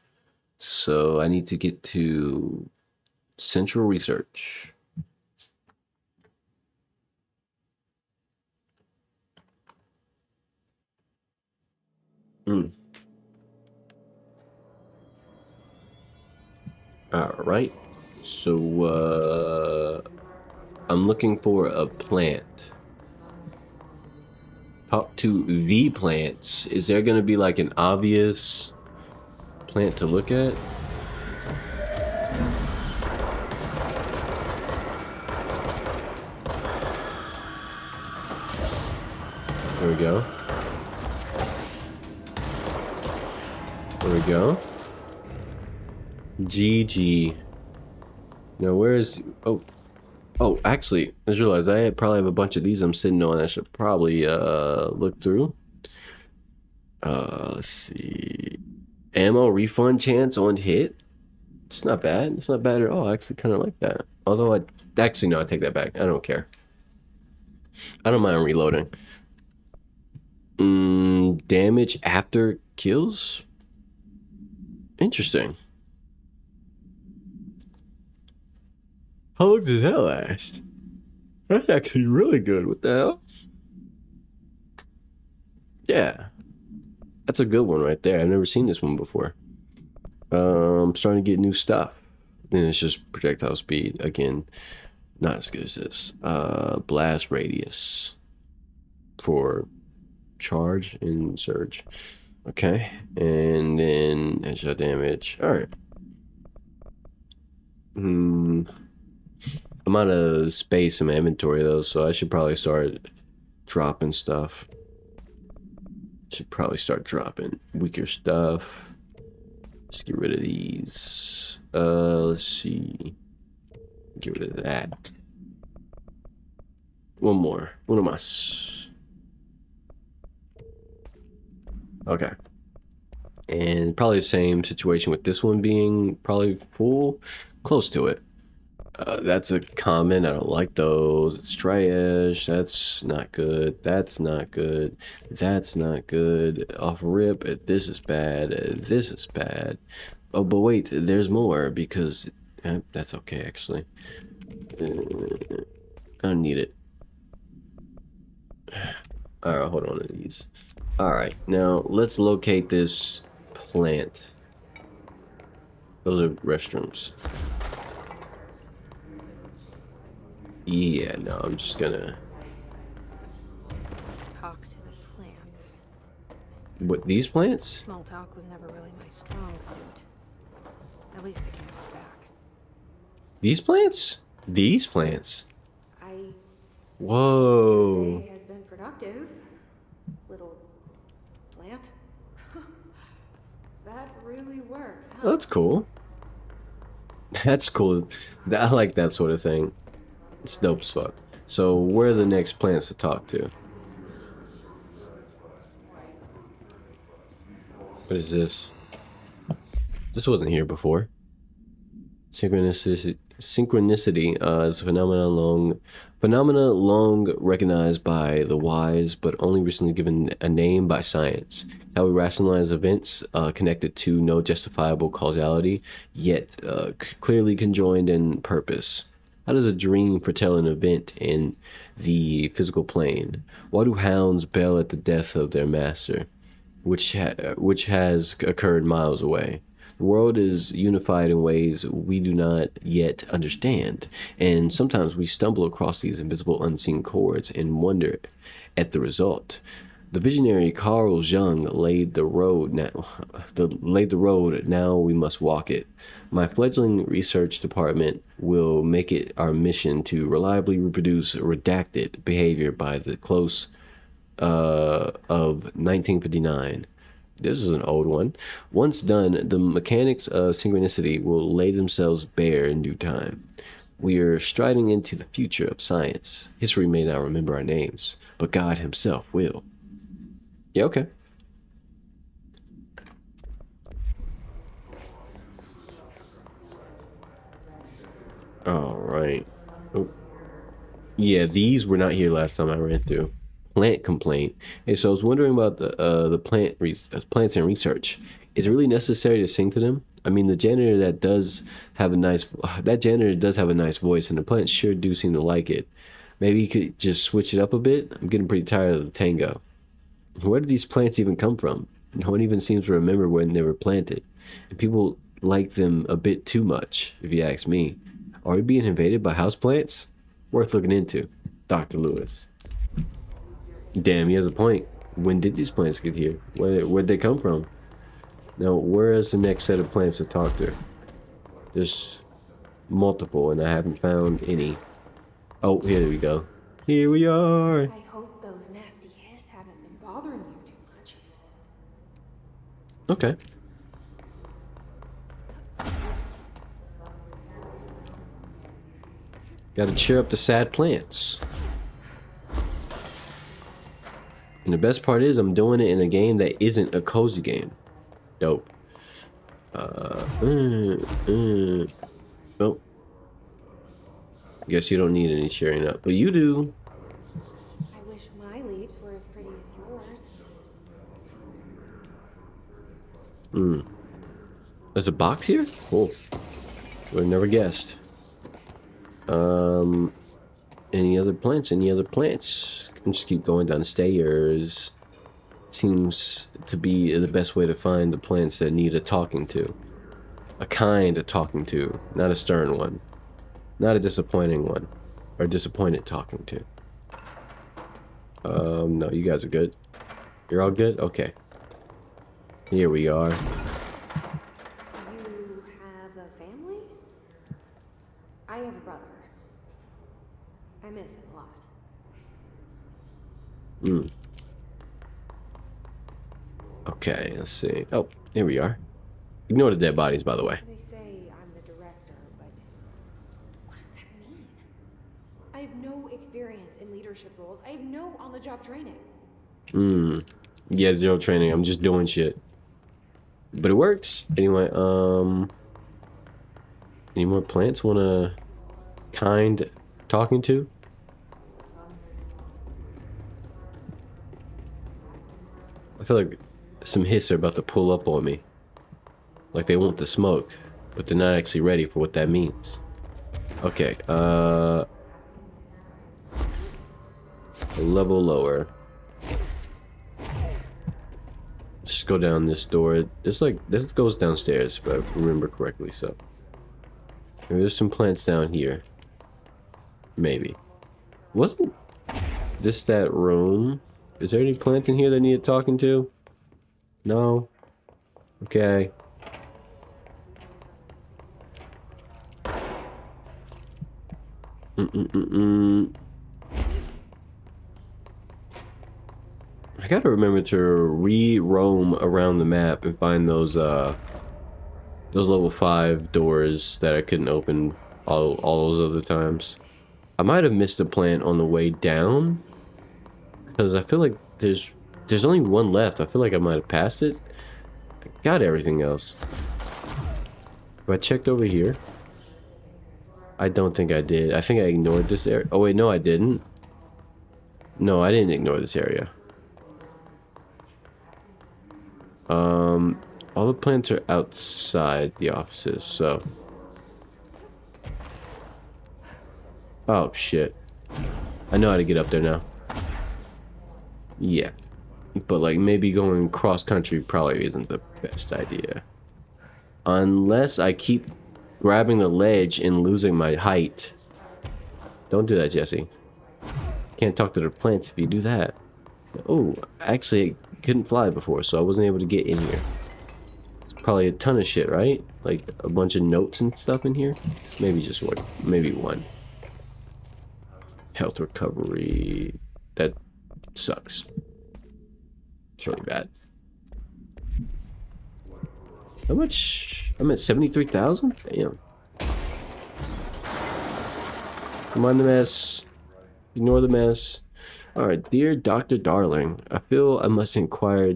So I need to get to central research. Alright. So I'm looking for a plant. Talk to the plants. Is there gonna be like an obvious plant to look at? There we go. There we go. GG. Now where is... Oh, actually, I just realized I probably have a bunch of these I'm sitting on. I should probably look through. Let's see. Ammo refund chance on hit. It's not bad. It's not bad at all. I actually kind of like that. Although actually no, I take that back. I don't care. I don't mind reloading. Damage after kills? Interesting. How long does that last? That's actually really good. What the hell? Yeah. That's a good one right there. I've never seen this one before. I'm starting to get new stuff. And it's just projectile speed. Again, not as good as this. Blast radius for charge and surge. Okay, and then headshot damage. All right. I'm out of space in my inventory though, so I should probably start dropping stuff. Should probably start dropping weaker stuff. Let's get rid of these. Let's see. Get rid of that. One more. Uno más. Okay. And probably the same situation with this one being probably full. Close to it. That's a comment. I don't like those. It's trash. That's not good. That's not good. That's not good. Off rip. This is bad. This is bad. Oh, but wait, there's more because that's okay actually. I don't need it. All right, hold on to these. All right, now let's locate this plant. Those are restrooms. Yeah, no, I'm just gonna... Talk to the plants. What, these plants? Small talk was never really my strong suit. At least they can't talk back. These plants? These plants? I... Whoa. Day has been productive. Little plant. That really works, huh? That's cool. That's cool. I like that sort of thing. It's dope as fuck. So, where are the next plants to talk to? What is this? This wasn't here before. Synchronicity is a phenomena long recognized by the wise, but only recently given a name by science. How we rationalize events connected to no justifiable causality, yet clearly conjoined in purpose. How does a dream foretell an event in the physical plane? Why do hounds bail at the death of their master, which has occurred miles away? The world is unified in ways we do not yet understand, and sometimes we stumble across these invisible unseen chords and wonder at the result. The visionary Carl Jung laid the road. Now we must walk it. My fledgling research department will make it our mission to reliably reproduce redacted behavior by the close of 1959. This is an old one. Once done, the mechanics of synchronicity will lay themselves bare in due time. We are striding into the future of science. History may not remember our names, but God himself will. Yeah, okay. All right. Oh. Yeah, these were not here last time I ran through. Plant complaint. And so I was wondering about the plants and research. Is it really necessary to sing to them? I mean, the janitor does have a nice voice, and the plants sure do seem to like it. Maybe you could just switch it up a bit. I'm getting pretty tired of the tango. Where did these plants even come from? No one even seems to remember when they were planted. And people like them a bit too much, if you ask me. Are we being invaded by houseplants? Worth looking into. Dr. Lewis. Damn, he has a point. When did these plants get here? Where'd they come from? Now, where is the next set of plants to talk to? There's multiple, and I haven't found any. Oh, here we go. Here we are. I hope those nasty hiss haven't been bothering you too much. Okay. Gotta cheer up the sad plants. And the best part is I'm doing it in a game that isn't a cozy game. Dope. Oh. Guess you don't need any cheering up, but you do. I wish my leaves were as pretty as yours. There's a box here? Cool. Would have never guessed. Any other plants? Any other plants? Can just keep going down the stairs. Seems to be the best way to find the plants that need a talking to. A kind of talking to, not a stern one. Not a disappointing one. Or disappointed talking to. No, you guys are good. You're all good? Okay. Here we are. You have a family? I have a brother. I miss him a lot. Okay, let's see. Oh, here we are. Ignore the dead bodies, by the way. They say I'm the director, but what does that mean? I have no experience in leadership roles. I have no on-the-job training. Yeah, zero training. I'm just doing shit. But it works. Anyway, any more plants wanna kind talking to? I feel like some hiss are about to pull up on me. Like they want the smoke, but they're not actually ready for what that means. Okay, a level lower. Let's just go down this door. This goes downstairs, if I remember correctly, so. There's some plants down here. Maybe. Wasn't this that room? Is there any plant in here that needed talking to? No? Okay. I gotta remember to re-roam around the map and find those level 5 doors that I couldn't open all those other times. I might have missed a plant on the way down, because I feel like there's only one left. I feel like I might have passed it. I got everything else. Have I checked over here? I don't think I did. I think I ignored this area. Oh wait, no I didn't. No, I didn't ignore this area. All the plants are outside the offices, so. Oh shit. I know how to get up there now. Yeah. But like maybe going cross country probably isn't the best idea. Unless I keep grabbing the ledge and losing my height. Don't do that, Jesse. Can't talk to the plants if you do that. Oh, actually I couldn't fly before, so I wasn't able to get in here. It's probably a ton of shit, right? Like a bunch of notes and stuff in here. Maybe just one. Maybe one. Health recovery. That sucks. It's really bad. How much? I'm at 73,000? Damn. Come on, the mess. Ignore the mess. Alright, dear Dr. Darling, I feel I must inquire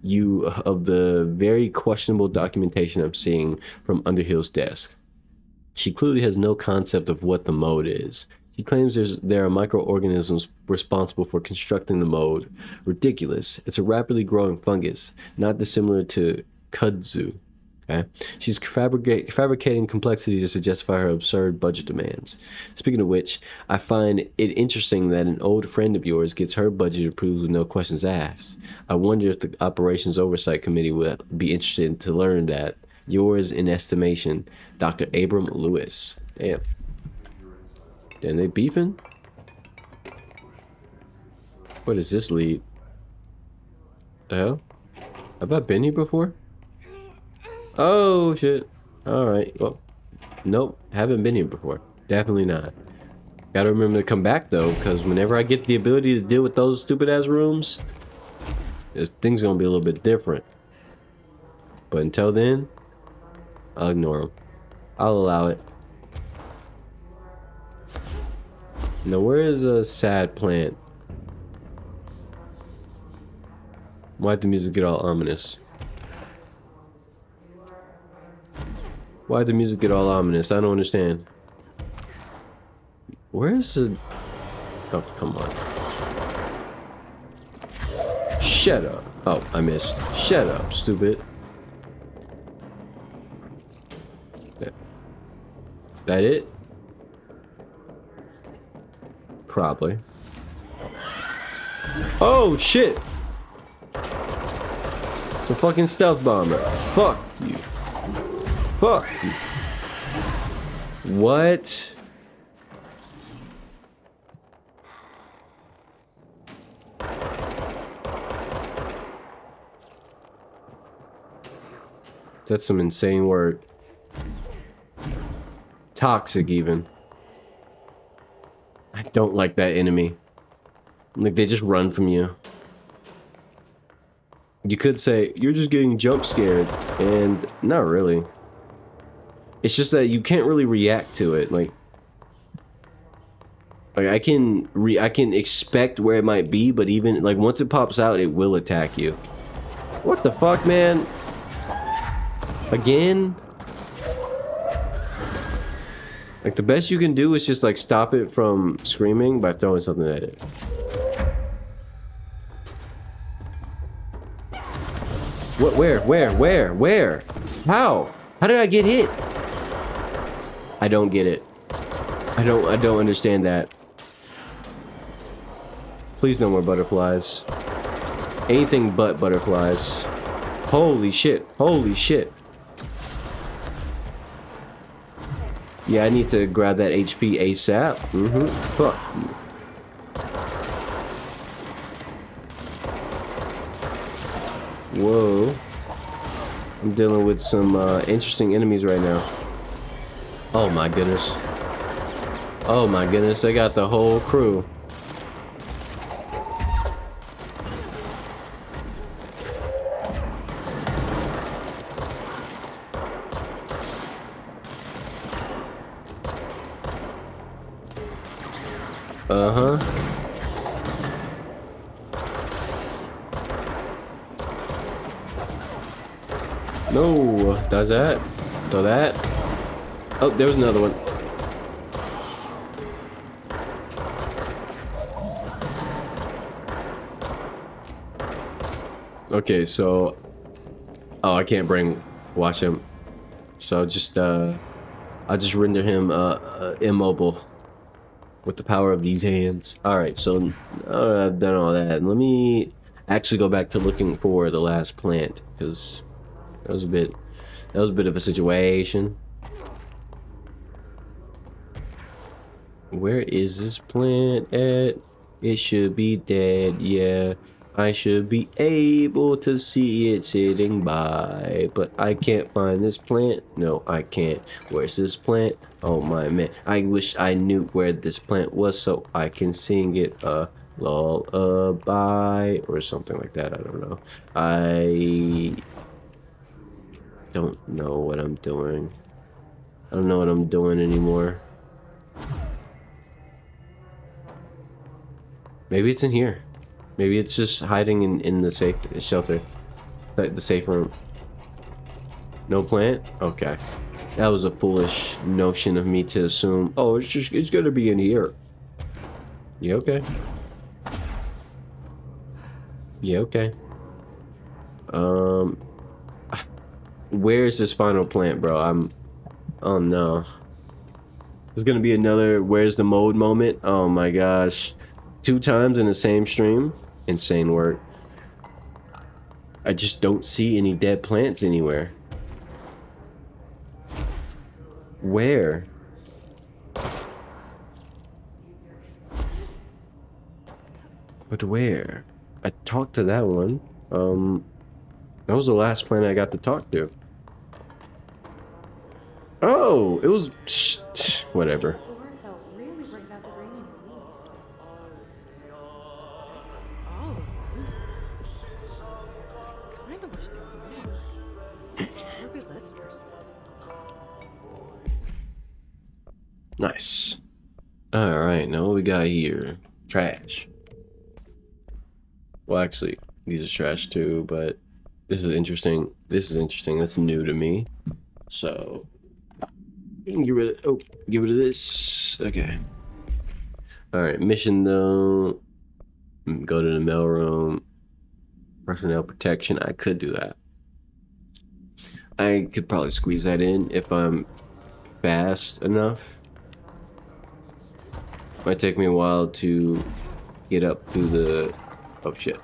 you of the very questionable documentation I'm seeing from Underhill's desk. She clearly has no concept of what the mode is. She claims there are microorganisms responsible for constructing the mode. Ridiculous. It's a rapidly growing fungus, not dissimilar to kudzu. Okay? She's fabricating complexities to justify her absurd budget demands. Speaking of which, I find it interesting that an old friend of yours gets her budget approved with no questions asked. I wonder if the Operations Oversight Committee would be interested to learn that. Yours in estimation, Dr. Abram Lewis. Damn. Damn, they beeping? Where does this lead? The hell? Have I been here before? Oh, shit. Alright, well. Nope, haven't been here before. Definitely not. Gotta remember to come back, though, because whenever I get the ability to deal with those stupid-ass rooms, this thing's gonna be a little bit different. But until then, I'll ignore them. I'll allow it. Now, where is a sad plant? Why'd the music get all ominous? Why'd the music get all ominous? I don't understand. Where's the... Oh, come on. Shut up. Oh, I missed. Shut up, stupid. That it? Probably. Oh, shit! It's a fucking stealth bomber. Fuck you. Fuck you. What? That's some insane word. Toxic, even. I don't like that enemy. Like, they just run from you. You could say, you're just getting jump scared. And not really. It's just that you can't really react to it. Like I can expect where it might be, but even, like, once it pops out, it will attack you. What the fuck, man? Again? Like, the best you can do is just, like, stop it from screaming by throwing something at it. What? Where? How? How did I get hit? I don't get it. I don't understand that. Please no more butterflies. Anything but butterflies. Holy shit. Holy shit. Yeah, I need to grab that HP ASAP. Fuck you. Whoa. I'm dealing with some interesting enemies right now. Oh my goodness. Oh my goodness, I got the whole crew. Uh-huh. No, does that? Do that? Oh, there was another one. Okay, so... Oh, I can't watch him. So just, I'll just render him, immobile. With the power of these hands. Alright, so I've done all that. Let me actually go back to looking for the last plant, because that was a bit of a situation. Where is this plant at? It should be dead, yeah. I should be able to see it sitting by, but I can't find this plant. No, I can't. Where's this plant? Oh my man, I wish I knew where this plant was so I can sing it a lullaby or something like that. I don't know. I don't know what I'm doing. I don't know what I'm doing anymore. Maybe it's in here. Maybe it's just hiding in the safe shelter. The safe room. No plant? Okay. That was a foolish notion of me to assume, oh, it's gonna be in here. Yeah, okay. Yeah, okay. Where is this final plant, bro? Oh no. There's gonna be another where's the mode moment. Oh my gosh. 2 times in the same stream. Insane work. I just don't see any dead plants anywhere. Where? But where? I talked to that one. That was the last plant I got to talk to. Oh, it was whatever. Chlorophyll really brings out the green in your leaves. It's all of them. I kinda wish there were more. We're good listeners. Nice. Alright, now what we got here? Trash. Well, actually, these are trash too, but this is interesting. This is interesting. That's new to me. So, we can get rid of, get rid of this. Okay. Alright, mission though. Go to the mailroom. Personnel protection. I could do that. I could probably squeeze that in if I'm fast enough. Might take me a while to get up to the... Oh shit.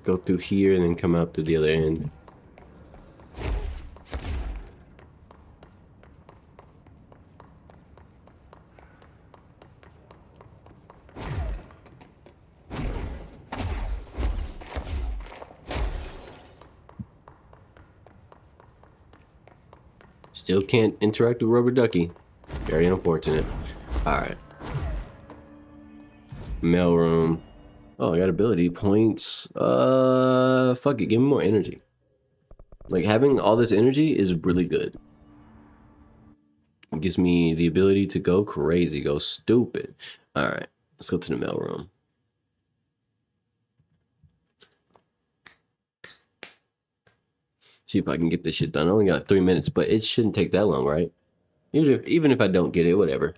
Go through here and then come out to the other end. Still can't interact with Rubber Ducky. Very unfortunate. Alright. Mailroom. Oh, I got ability points. Fuck it. Give me more energy. Like, having all this energy is really good. It gives me the ability to go crazy, go stupid. Alright. Let's go to the mailroom. See if I can get this shit done. I only got 3 minutes, but it shouldn't take that long, right? Even if I don't get it, whatever.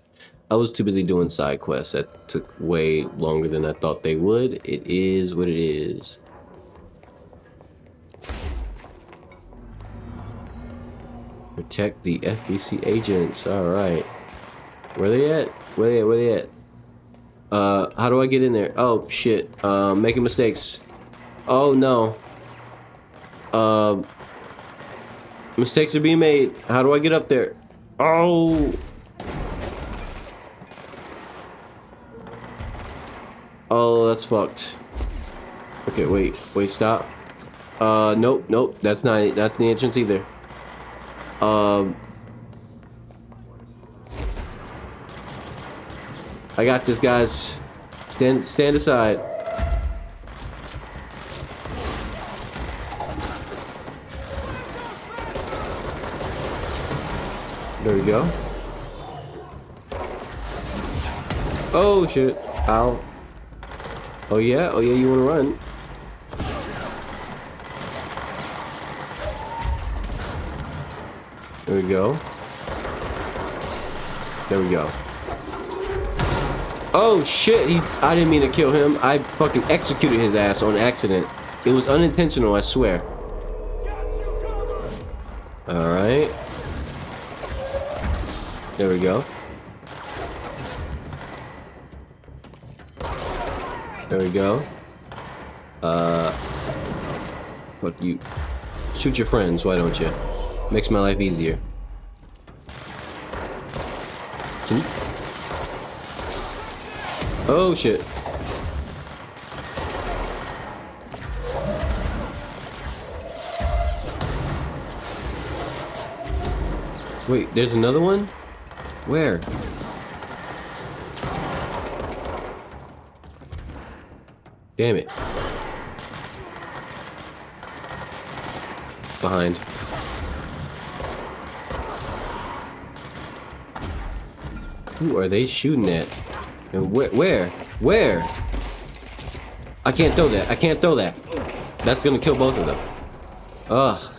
I was too busy doing side quests that took way longer than I thought they would. It is what it is. Protect the FBC agents. Alright. Where they at? Where they at? How do I get in there? Oh, shit. Making mistakes. Oh, no. Mistakes are being made. How do I get up there? Oh. Oh, that's fucked. Okay, wait, stop. Nope, that's not the entrance either. I got this, guys. Stand aside. There we go. Oh shit. Ow. Oh yeah, you wanna run. There we go. There we go. Oh shit, I didn't mean to kill him. I fucking executed his ass on accident. It was unintentional, I swear. Alright. There we go. There we go. Fuck you. Shoot your friends, why don't you? Makes my life easier. Oh shit. Wait, there's another one? Where? Damn it. Behind. Who are they shooting at? And where? I can't throw that. That's gonna kill both of them. Ugh.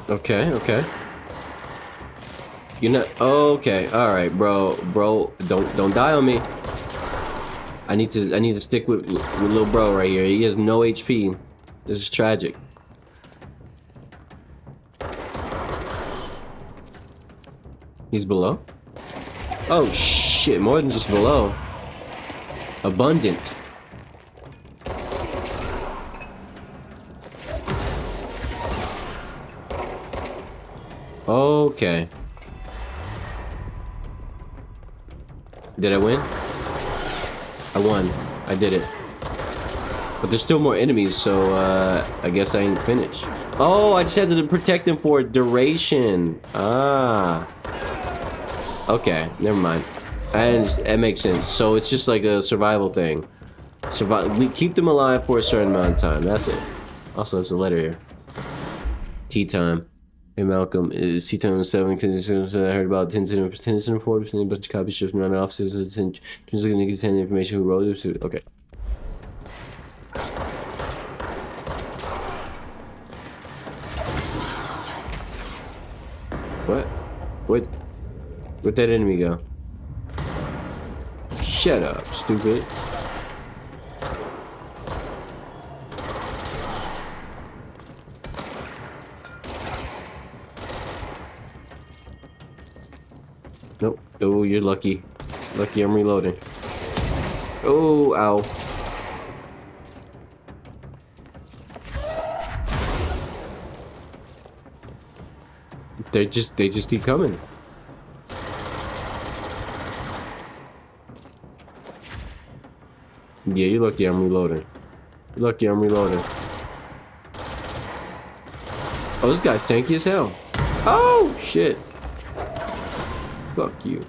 Okay. You're not okay. All right, bro. Don't die on me. I need to stick with little bro right here. He has no HP. This is tragic. He's below? Oh shit, more than just below. Abundant. Okay. Did I win? I won. I did it. But there's still more enemies, so I guess I ain't finished. Oh, I just had to protect them for a duration. Ah. Okay, never mind. That makes sense. So it's just like a survival thing. We keep them alive for a certain amount of time. That's it. Also, there's a letter here. Tea time. Hey Malcolm, is tea time 7 conditions I heard about Tennyson reports and a bunch of copies shipped around the offices and just looking to send information who wrote it. Okay. What? Where'd that enemy go? Shut up, stupid. Nope. Oh, you're lucky. Lucky I'm reloading. Oh, ow. They just keep coming. Yeah, you're lucky I'm reloading. You're lucky I'm reloading. Oh, this guy's tanky as hell. Oh, shit. Fuck you.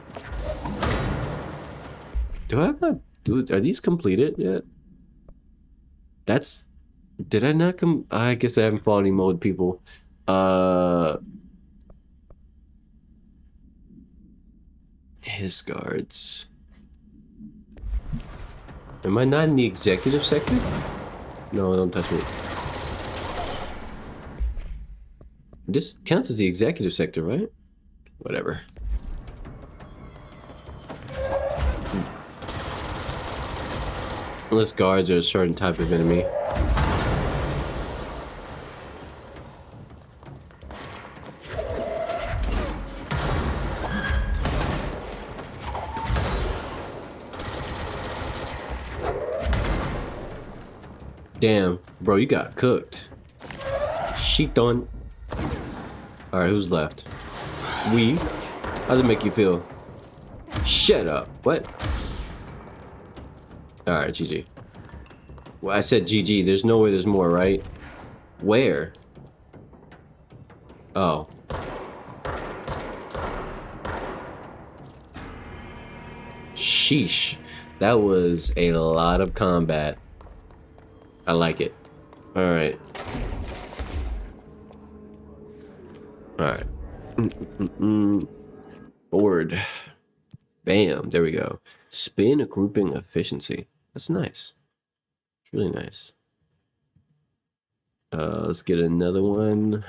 Do I have my... Dude, are these completed yet? That's... Did I not come... I guess I haven't fought any mode people. His guards. Am I not in the executive sector? No, don't touch me. This counts as the executive sector, right? Whatever. Unless guards are a certain type of enemy. Damn, bro, you got cooked. She done. Alright, who's left? We? How does it make you feel? Shut up. What? Alright, GG. Well, I said GG. There's no way there's more, right? Where? Oh. Sheesh. That was a lot of combat. I like it. Alright. Alright. Board. Bam. There we go. Spin grouping efficiency. That's nice. It's really nice. Let's get another one.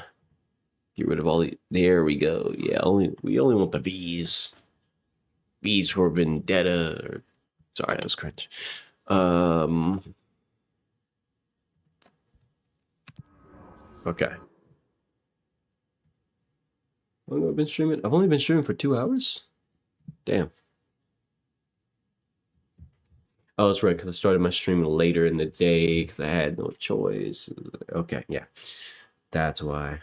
Get rid of all the... There we go. Yeah, we only want the V's. V's for Vendetta. Or, sorry, that was cringe. Okay. How long have I been streaming? I've only been streaming for 2 hours? Damn. Oh, that's right, because I started my streaming later in the day because I had no choice. Okay, yeah. That's why. I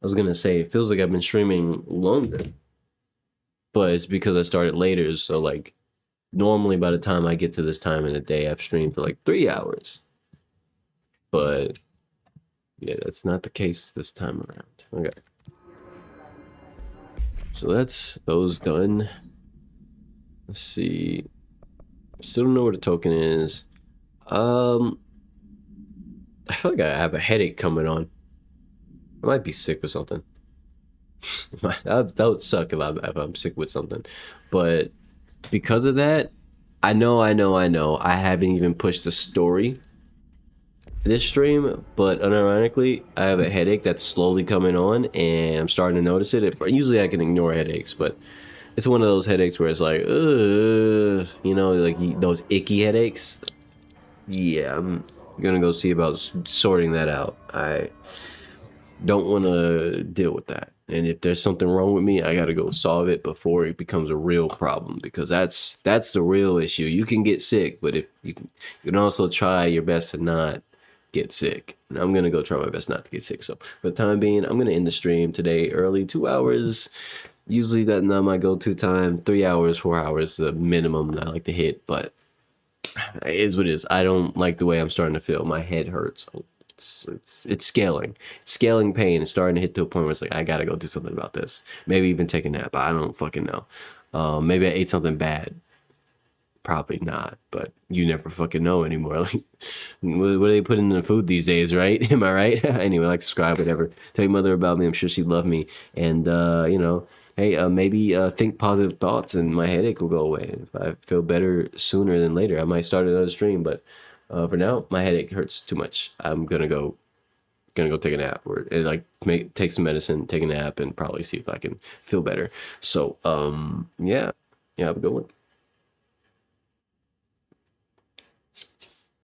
was going to say, it feels like I've been streaming longer. But it's because I started later, so like, normally by the time I get to this time in the day, I've streamed for like 3 hours. But... yeah, that's not the case this time around. Okay. So that's those done. Let's see. Still don't know where the token is. I feel like I have a headache coming on. I might be sick with something. that would suck if I'm sick with something. But because of that, I know. I haven't even pushed the story this stream, but unironically, I have a headache that's slowly coming on, and I'm starting to notice it. Usually I can ignore headaches, but it's one of those headaches where it's like, ugh, you know, like those icky headaches. Yeah, I'm gonna go see about sorting that out. I don't want to deal with that. And if there's something wrong with me, I gotta go solve it before it becomes a real problem, because that's the real issue. You can get sick, but if you can also try your best to not get sick. And I'm gonna go try my best not to get sick. So for the time being, I'm gonna end the stream today early, 2 hours. Usually that's not my go-to time. 3 hours, 4 hours, the minimum that I like to hit, but it is what it is. I don't like the way I'm starting to feel. My head hurts. It's scaling. It's scaling pain. It's starting to hit to a point where it's like, I gotta go do something about this. Maybe even take a nap. I don't fucking know. Maybe I ate something bad. Probably not, but you never fucking know anymore. Like, what do they put in the food these days, right? Am I right? Anyway, like, subscribe, whatever. Tell your mother about me. I'm sure she'd love me. And, you know, hey, maybe think positive thoughts and my headache will go away. If I feel better sooner than later, I might start another stream. But for now, my headache hurts too much. I'm gonna go take a nap, or take some medicine, take a nap, and probably see if I can feel better. So, yeah, have a good one.